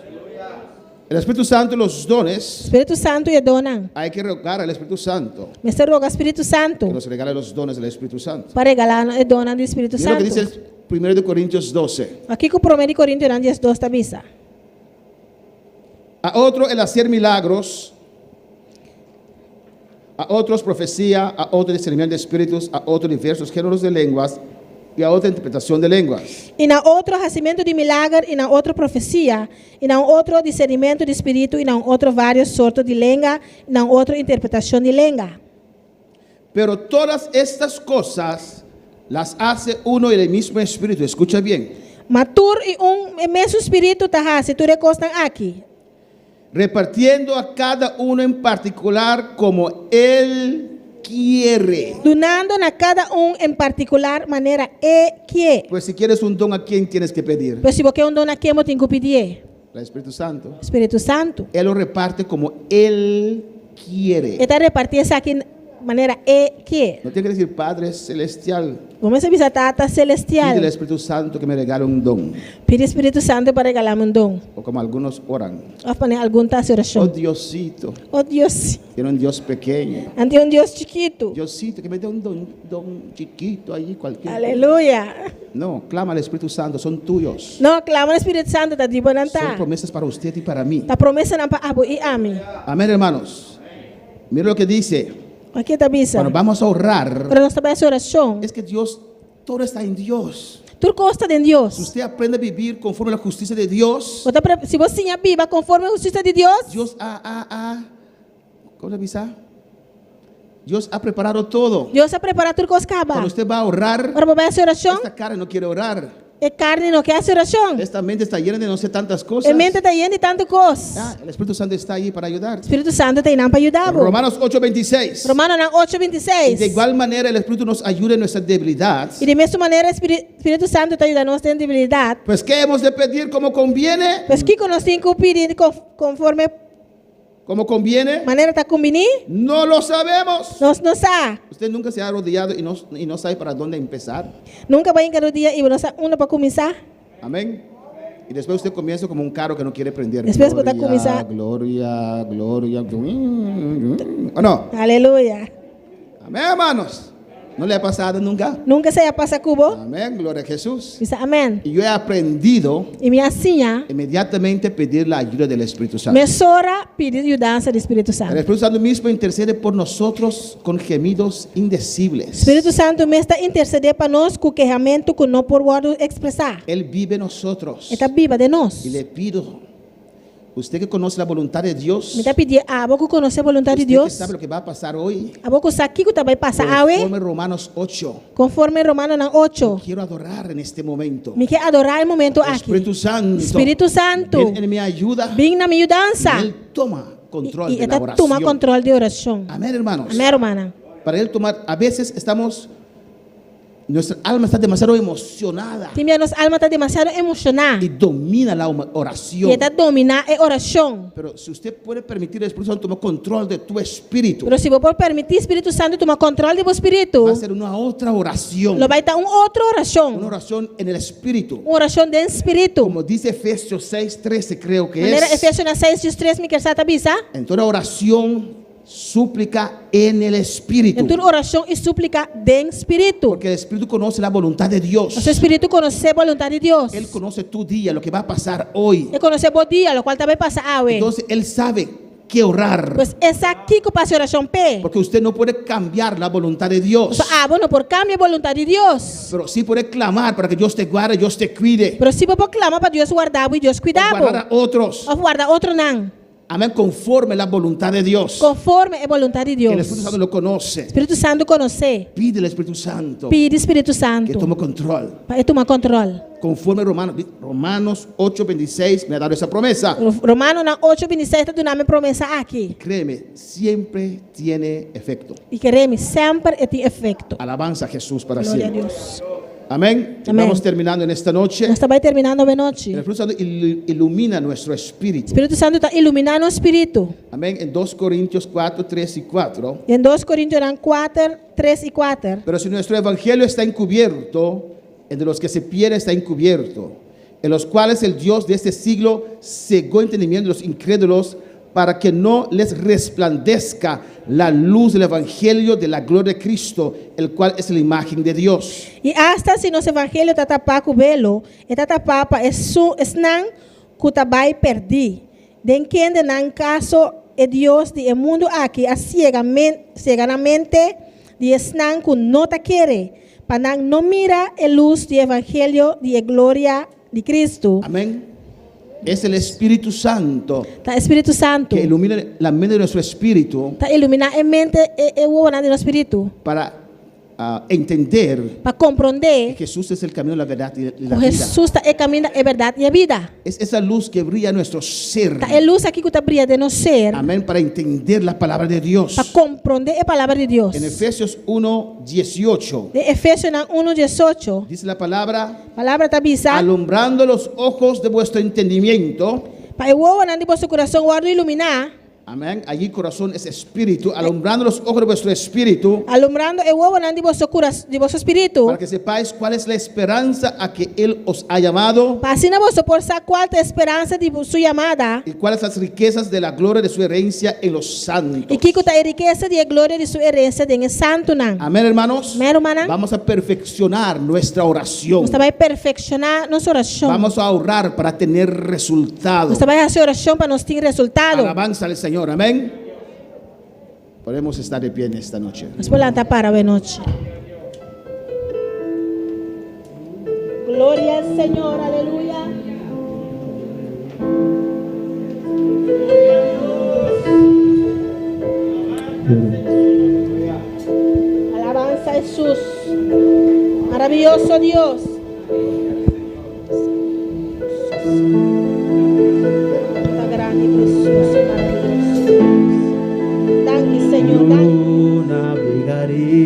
El Espíritu Santo y los dones, Espírito Santo e dona. hay que rogar al Espíritu Santo Me se roga Espírito Santo que nos regale los dones del Espíritu Santo. para regalar a dona do Espírito Mira lo que Santo. dice 1 Corintios 12. Aqui com o 1 Coríntios 12 está visa. A otro el hacer milagros, a otros profecía, a otro discernimiento de espíritus, a otros diversos géneros de lenguas y a otra interpretación de lenguas. E na outro recebimento de milagre, e na outra profecia, e na outro discernimento de espírito, e na outro vários sortos de língua, e na outra interpretação de língua. Pero todas estas cosas las hace uno y el mismo espíritu. Escucha bien. Matur e mesmo espírito tá se tu recostam aqui. Repartiendo a cada uno en particular como él quiere. Donando na cada em particular maneira que. Pues si quieres un don, ¿a quién tienes que pedir? Pois se você é dona aqui, eu tenho que pedir. Al Espíritu Santo. Espírito Santo. Él lo reparte como él quiere. Está repartido aqui maneira que. No tiene que decir Padre Celestial. Vamos a visitar Tata Pide al Celestial. Espíritu Santo que me regale un don. Pide Espírito Santo para regalar um dom. O como algunos oran. Vamos fazer alguma Oh oração. Diosito, Oh Deus. tiene un Dios pequeño. Ante Deus chiquito. Diosito, que me dé un don chiquito allí, cualquier. Aleluia. No, clama al Espíritu Santo, son tuyos. Não, clama no Espírito Santo, está de Son bonança. promesas para usted y para mí. Está promessa não para abo e ami. Amén, hermanos. Mira lo que dice. Aqui está bisa. Cuando vamos a ahorrar, Para nós também essa oração. es que Dios, todo está en Dios. Tu gosta de Si Deus. usted aprende a vivir conforme a la justicia de Dios, Se você viva conforme a justiça de Deus, Dios ¿cómo le avisa? Dios ha preparado todo. Deus vai preparar tudo que acaba. Cuando usted va a ahorrar, Para vai essa oração, esta carne no quiere orar. é carne não quer essa oração. Esta mente está llena de no sé tantas cosas. A mente está llena de tanta coisa. El Espíritu Santo está ahí para ayudar. Espírito Santo tem não para ajudar. Romanos 8:26. Romano 8:26. De igual manera el Espíritu nos ayuda en nuestra debilidad. E de mesma maneira, Espírito Santo está ajudando nós em debilidade. Pues ¿qué hemos de pedir como conviene? Mas que nós temos que pedir conforme Como conviene. maneira está combinando, No lo sabemos. nós não sabemos. Usted nunca se ha arrodillado y no sabe para dónde empezar. Nunca vai encarar o dia e não sabe onde para começar. Amén. Y después usted comienza como un carro que no quiere prender. Después puede comenzar. Gloria, gloria. ¿O no? Aleluia. Amén, hermanos. ¿No le ha pasado nunca? Nunca se pasa cubo. Amén, gloria a Jesús. Dice amén. Y yo he aprendido E minha senha, inmediatamente pedir la ayuda del Espíritu Santo. me sora pedir ajudança do Espírito El Santo. Espíritu Santo mismo intercede por nosotros con gemidos indecibles. Espírito Santo me está interceder para nós com o ferramenta que não podemos expressar. Él vive en nosotros. Está viva de nós. Y le pido, usted que conoce la voluntad de Dios, Me está pedindo a boca conhecer a vontade de usted que Deus. sabe lo que va a pasar hoy, A boca sabe que vai passar awe, conforme Romanos 8, conforme Romano 8. quiero adorar en este momento. Me quer adorar o momento aqui. Espíritu Santo, Espírito Santo, ven en mi ayuda. vem na minha ajudança. Él toma control E de la está toma oración. controle de oração. Amén, hermanos. Amém, irmã? Para Él tomar, a veces nuestra alma está demasiado emocionada Também nossa alma está demasiado emocionada. y domina la E oración. está dominar a oração. Pero si usted puede permitir al Espíritu Santo tomar control de tu espíritu, Mas se você permitir o Espírito Santo tomar controle do espírito, va a ser una otra oración. lo vai estar uma outra Una oração. oración en el espíritu. Uma oração de espírito. Como dice Efesios 6:13, creo que Maneira es. Efésios 6:3 me quer saber, En toda oración, súplica en el espíritu. em toda oração e súplica de espírito. Porque el espíritu conoce la voluntad de Dios. Nosso espírito conhece a vontade de Deus. Él conoce tu día, lo que va a pasar hoy. Ele conhece o dia, o qual também passa awe. Entonces Él sabe qué orar. Pois essa aqui que passa oração P. Porque usted no puede cambiar la voluntad de Dios. Bueno, por cambio a vontade de Deus. Pero sí puede clamar para que Dios te guarde, Dios te cuide. Pero se você clama para Deus guardar e Deus O cuidar. guardar a otros. Ou guardar outro não. Amén. Conforme la voluntad de Dios. Conforme a vontade de El Deus. Espíritu Santo lo conoce. Espírito Santo conhece. Pide al Espíritu Santo Pide Espírito que Santo tome control. para tomar controle. Conforme Romanos 8:26 me ha dado esa promesa. Romano 8:26 está dando promessa aqui. Créeme, siempre tiene efecto. E queremos sempre ter efeito. Alabanza a Jesús para Glória a siempre. Deus. Amén. Amén. Estamos terminando en esta noche. Nós estamos terminando a El noite. Espíritu Santo ilumina nuestro espíritu. Espírito Santo está iluminando o espírito. Amén. En 2 Corintios 4, 3 y 4. E em 2 Coríntios 4, 3 e 4. Pero si nuestro evangelio está encubierto, el de los que se pierde está encubierto, en los cuales el Dios de este siglo cegó entendimiento de los incrédulos para que no les resplandezca la luz del evangelio de la gloria de Cristo, el cual es la imagen de Dios. E hasta se nosso evangelho está tapado com o velo, está tapado para não que vai perder. De quem de não caso é Deus de mundo aqui a cegamente de não que não te quer, para não mira a luz do evangelho de glória de Cristo. Amén. Es el Espíritu Santo Tá Espírito Santo que ilumina la mente de nuestro espíritu tá iluminar a mente e o do espírito para entender para compreender que Jesús es el camino, la verdad y la que vida. Jesus está é caminho, é verdade e a vida. Es esa luz que brilla en nuestro ser. Tá a luz aqui que está brilhando de nosso ser. Amén. Para entender la palabra de Dios. Para compreender a palavra de Deus. En Efesios 1:18 De Efésios 1:18, dice la palabra: palavra está bisa, alumbrando los ojos de vuestro entendimiento. para o olho de vosso coração guardo iluminar, Amén. Allí corazón es espíritu, alumbrando los ojos de vuestro espíritu, alumbrando o olho de vosso coração, de vosso espírito, para que sepáis cuál es la esperanza a que Él os ha llamado para assim vosso por sa quarta esperança de sua chamada, y cuáles las riquezas de la gloria de su herencia en los santos. e que está a riqueza de glória de sua herança de santo não. Amén, hermanos. Amén, hermana. Vamos a perfeccionar nuestra oración. Você vai perfeccionar nossa oração. Vamos a orar para tener resultados. Você vai fazer oração para nós ter resultado. Alabanza al Señor, amén. Podemos estar de pie en esta noche. Nós podemos levantar para a noite. Glória ao Senhor, aleluia. Alabanza a Jesús. Maravilloso Dios. Está grande, precioso, maravilloso. Danke, Señor. Danke. Navegaré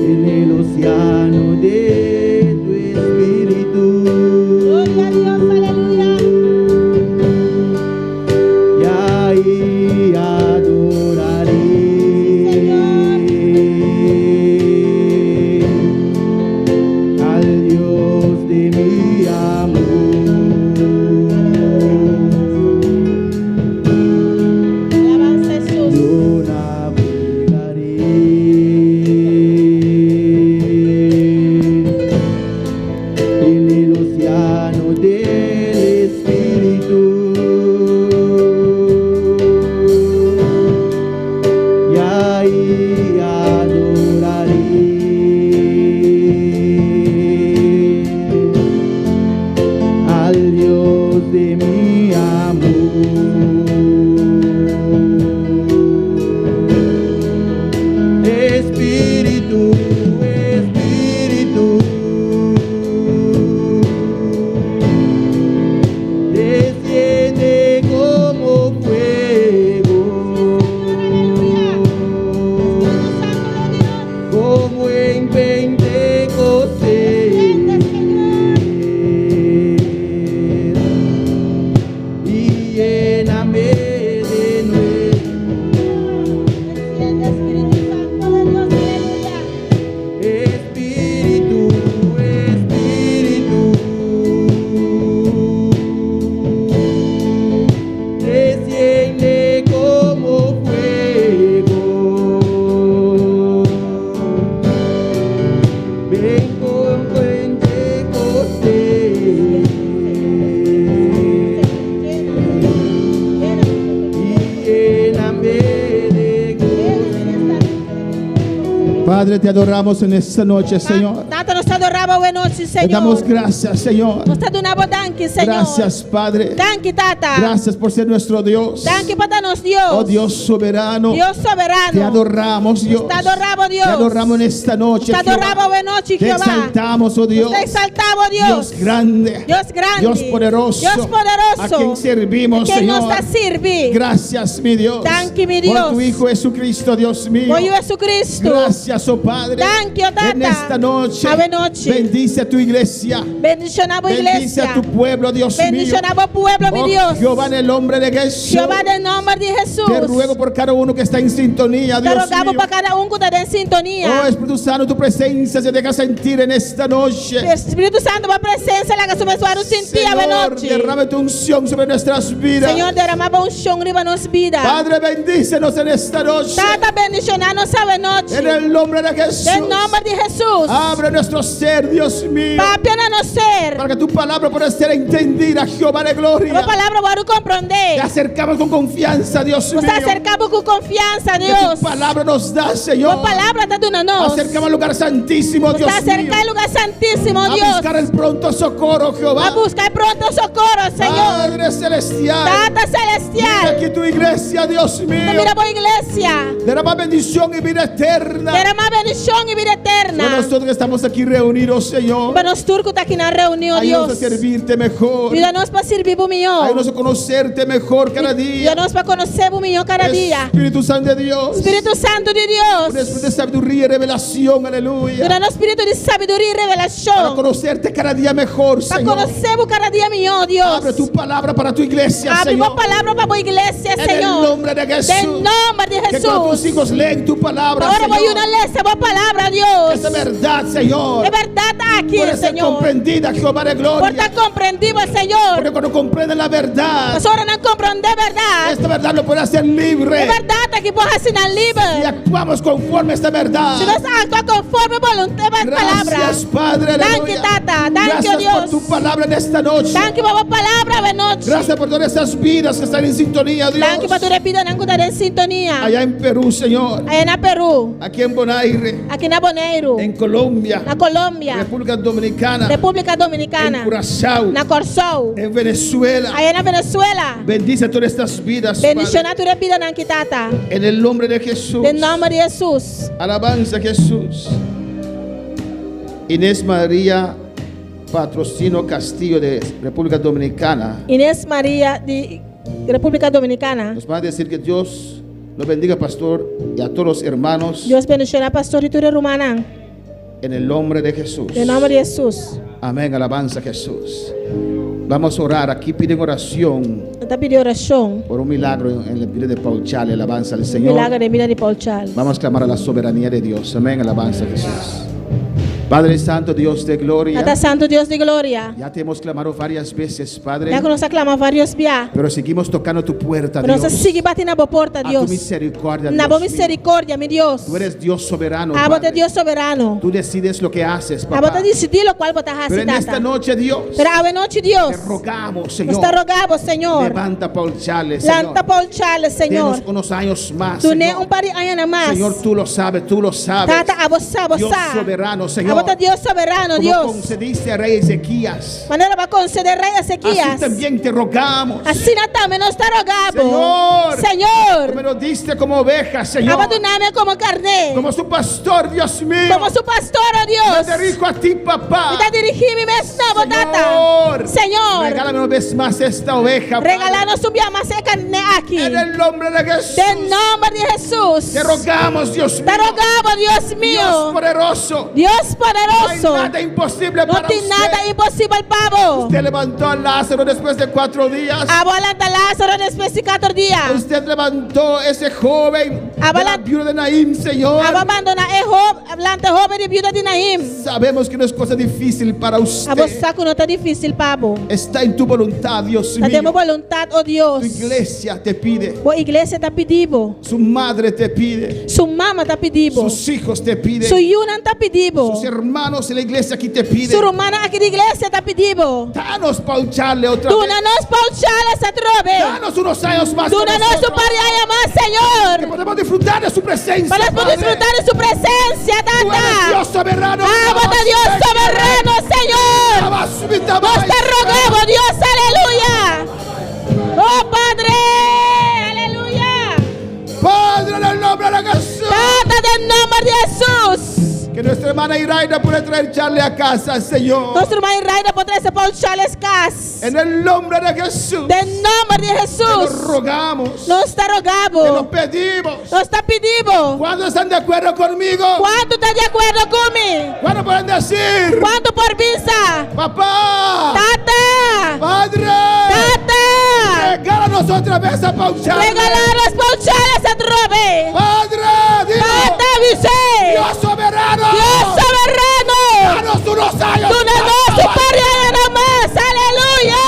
en el océano de tu espíritu. Gloria a Dios, aleluya. Y ahí adoraré al Dios de mi amor. Padre, te adoramos en esta noche, Señor. Tata, nós te adoramos hoje noite, Te damos Senhor. gracias, Señor. Nós te donamos danke, Senhor. Gracias, Padre. Danke, Tata. Gracias por ser nuestro Dios. Danke, Pata, nos Deus. Oh Dios soberano. Deus soberano. Te adoramos, Dios. Te adoramos, Deus. Te adoramos en esta noche, Te adoramos Jehová. hoje noite, Te Jeová. exaltamos, oh Dios. Te exaltamos, Deus. Dios grande. Deus grande. Dios poderoso. Deus poderoso. A quien servimos, Quem Señor. nos sirve. Gracias, mi Dios. Danke, mi Por Dios. tu Hijo Jesucristo, Dios mío. Por Jesucristo. Gracias, oh Padre. Danke, oh Tata. En esta noche, Ave noche. bendice a tu iglesia. Bendicionamos a Bendice igreja. a tu pueblo, Dios mío. Bendicionamos o pueblo, mi Oh, Dios. Jehová, en el nombre de Jesús. Jeová, em nome de Jesus. Te ruego por cada uno que está en sintonía, Te Dios rogamos mío. para cada que está en sintonia. Oh Espíritu Santo, tu presencia se deja sentir en esta noche. Espírito Santo, uma presença lá que começaram a sentir a Señor, noite. derrame tu unción sobre nuestras vidas. Senhor, derramava chão riba nos vida. Padre, bendícenos en esta noche. Tata bendicionar nos ave noite. En el nombre de Jesús. Em nome de Jesus. Abre nuestro ser, Dios mío. Papi, a não ser. Para que tu palabra pueda ser entendida, Jehová de A gloria. palavra para Te compreender. acercamos con confianza, Dios mío. Você acercamos com confiança, Que Deus. tu palabra nos da, A Señor. palavra está dando nós. Acercamos al lugar santísimo, Você Dios mío. acercar o lugar santíssimo, A Deus. buscar el pronto socorro, A Jehová. buscar pronto socorro, Senhor. Padre celestial. Tata Mira celestial. aquí tu iglesia, Dios mío. Mira boa igreja. Derrama bendición y vida eterna. Derramar bendição e vida Por eterna. nosotros que estamos aquí reunidos, Señor. Para nós turcos está aqui na reunião, Ayúdanos a Deus. servirte mejor. Ajuda nós para servir o melhor. Ayúdanos a conocerte mejor cada Ajuda día. nós para conhecer o melhor cada dia. Espíritu Santo de Dios. Espírito Santo de Un Deus. espíritu de sabiduría y revelación, aleluya. Ajuda nós espírito de sabedoria e Para revelação. conocerte cada día mejor, Para Señor. conhecer o cada dia melhor, Abre Deus. tu palabra para tu iglesia, Abre uma Señor. palavra para a igreja, En el Senhor. nombre de Jesús. Em nome de Que cuando tus Jesus. hijos leen tu palabra, Agora vou Señor, uma ler essa palavra, Deus. esa verdad, Señor, É verdade aqui, puede ser Senhor. comprendida, Jehová de Por gloria. estar compreendido, Senhor. Porque cuando comprenden la verdad, Mas ora não compreender a verdade. esta verdad lo puede hacer É libre. verdade que pode assinar Y livre. actuamos conforme a esta verdad. Se nós actuar conforme a vontade da palavra. Gracias, Padre. Danke, aleluya. Tata. Danke, Gracias por Deus. tu palabra en esta noche. Danke por a palavra da noite. Gracias por todas esas vidas que están en sintonía, Danke por Dios. tua vida não cuidar em sintonia. Allá en Perú, Señor. Aí na Peru, Aquí en Bonaire. aqui na Bonaire, En Colombia. na Colômbia, República Dominicana. República En Dominicana, Curazao. na Corsol, En Venezuela. aí na Venezuela. Bendice todas estas vidas, Padre. Bendicionar tua vida não Tata. En el nombre de Jesús. Em nome de Jesus. Alabanza a Jesús. Inés María Patrocino Castillo de República Dominicana Inês Maria de República Dominicana. nos va a decir que Dios lo bendiga, pastor, y a todos los hermanos Deus bendicionar pastor e tua romana. en el nombre de Jesús. Em nome de Jesus. Amén, alabanza a Jesús. Vamos a orar. Aquí piden oración Está pedindo oração. por un milagro en la vida de Paul Chale. Alabanza al Señor. Milagre de vida de Paul Charles. Vamos a clamar a la soberanía de Dios. Amén, alabanza a Jesús. Padre Santo, Dios de gloria. Tata Santo Deus de glória. Ya te hemos clamado varias veces, Padre, Já que nós aclamamos vários dias. pero seguimos tocando tu puerta, Nós Dios. seguimos batendo na boa porta, A tu Deus. misericordia, Na Dios boa mío. misericórdia, meu Deus. Tú eres Dios soberano, A Padre. bota Deus soberano. Tú decides lo que haces, A papá. bota decidir o qual botar Pero raça, en esta Tata. noche, Dios, Pero a noite, Deus. te rogamos, Nós Señor, te rogamos, Senhor. levanta Paul Chale, Señor. Lanta Paul Charles, Denos Senhor. unos años más, Tu nem Señor. pari anos mais. Señor, tú lo sabes, tú lo sabes. Tata, a você, a Dios você. soberano, A Señor. bota Deus soberano, Como Deus. concediste a rey Ezequías, Maneira para conceder rei así Ezequias. también te rogamos. Assim também nós te rogamos. Señor, tú Senhor. me lo diste como oveja, A Señor. bota nome como carne. Como su pastor, Dios mío. Como su pastor, oh Me Deus. dirijo a ti, papá. E te dirigir-me mesmo, Tata. Señor, Senhor. regálame una vez más esta oveja, Padre. Regalar-nos subir a mais carne aqui. En el nombre de Jesús. Em nome de Jesus. Te rogamos, Dios mío. Te rogamos, Deus Dios mío. poderoso. Deus No hay poderoso. nada imposible Não para tem usted. nada impossível, Pavo. Usted levantó a Lázaro después de 4 días. A bola de Lázaro después de 4 dias. Usted levantó ese joven de la Abala- viuda de Naín, Señor. A abandonar a jovem de viúva de Naim. Sabemos que no es cosa difícil para A usted. você sabe que não está difícil, Pavo. Está en tu voluntad, Dios Nós temos mío. vontade, oh Tu Deus. iglesia te pide. A igreja está pedindo. Su madre te pide. Sua mama está pedindo. Sus hijos te piden. Sua Yuna está pedindo. Sus hermanos en la iglesia aquí te piden. Sur humana aqui de igreja está pedindo. Danos para lucharle otra Duna vez. nos pauchar essa trobe. Danos unos años más con Duna nos nosotros, pariaya más, que Señor. podemos disfrutar de su presencia, Para Padre. disfrutar de su presencia, Tú eres Tata. Dios soberano. Amo de Dios soberano, Señor. Nos te rogamos, Dios, aleluya. Oh, Padre, aleluya. Padre, en el nombre de Jesús. Tata, del nombre de Jesús. Que nuestra hermana Iraida pueda traer Charlie a casa, Señor. Nuestro irmão Iraida poderá ser Paulo Charles Cas. En el nombre de Jesús. Del nombre de Te lo Jesús. rogamos. Nos te Te lo rogamos. pedimos. Nos está pedindo. ¿Cuándo están de acuerdo conmigo? Quanto está de acordo comigo? ¿Cuándo pueden decir? Quanto por pensar? Papá, Tata. Padre, Tata. regálanos otra vez a pauchar. Regalaram Paulo Charles a trobe. Padre, Dios, Tata, Vicente. Dios soberano. Dios soberano. Danos unos años Tu más, negócio Padre. para nada más. Aleluya.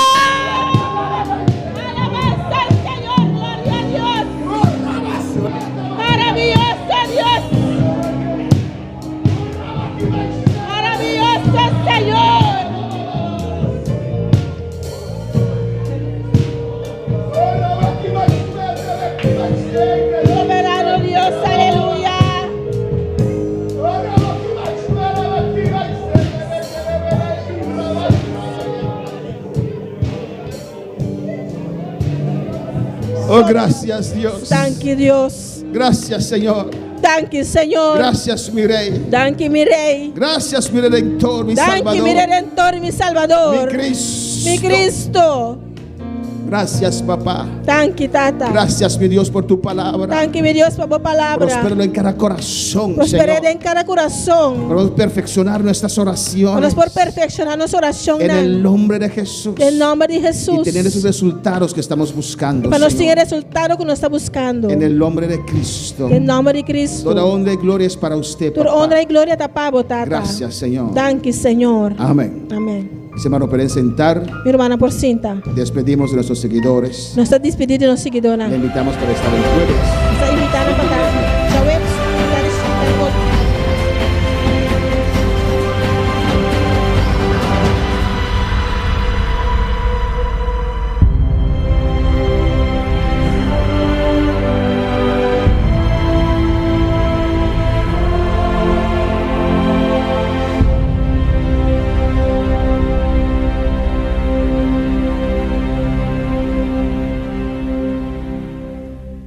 Alabanza al Señor. Gloria a Dios. Maravilloso Dios. Maravilloso Señor. Soberano Dios. Aleluya. Oh, gracias, Dios. Thank you, Dios. Gracias, Señor. Thank you, Señor. Gracias, mi Rey. Thank you, mi Rey. Gracias, mi Redentor, mi Thank you, mi Salvador, Redentor y mi Salvador. mi Cristo. Mi Cristo. Gracias, papá. Thank you, Tata. Gracias, mi Dios, por tu palabra. Thank you, mi Dios, por tu palavra. Prospéralo en cada corazón, Prosperede Señor. em cada coração. Podemos perfeccionar nuestras oraciones Vamos por perfeccionar nossa oração. en el nombre de Jesús. Em nome de Y Jesus. tener esos resultados que estamos buscando, Para nós ter Señor. resultado que nós estamos buscando. En el nombre de Cristo. Em nome de Cristo. Toda honra y gloria es para usted, Toda papá. honra e glória está para Tata. Gracias, Señor. Thank you, Senhor. Amén. Amém. Mis hermanos, pueden sentar. Minha irmã por cinta. Despedimos de nuestros seguidores. Nós estamos despedindo de nossos seguidores. Le invitamos para estar el jueves. Nós estamos invitando para estar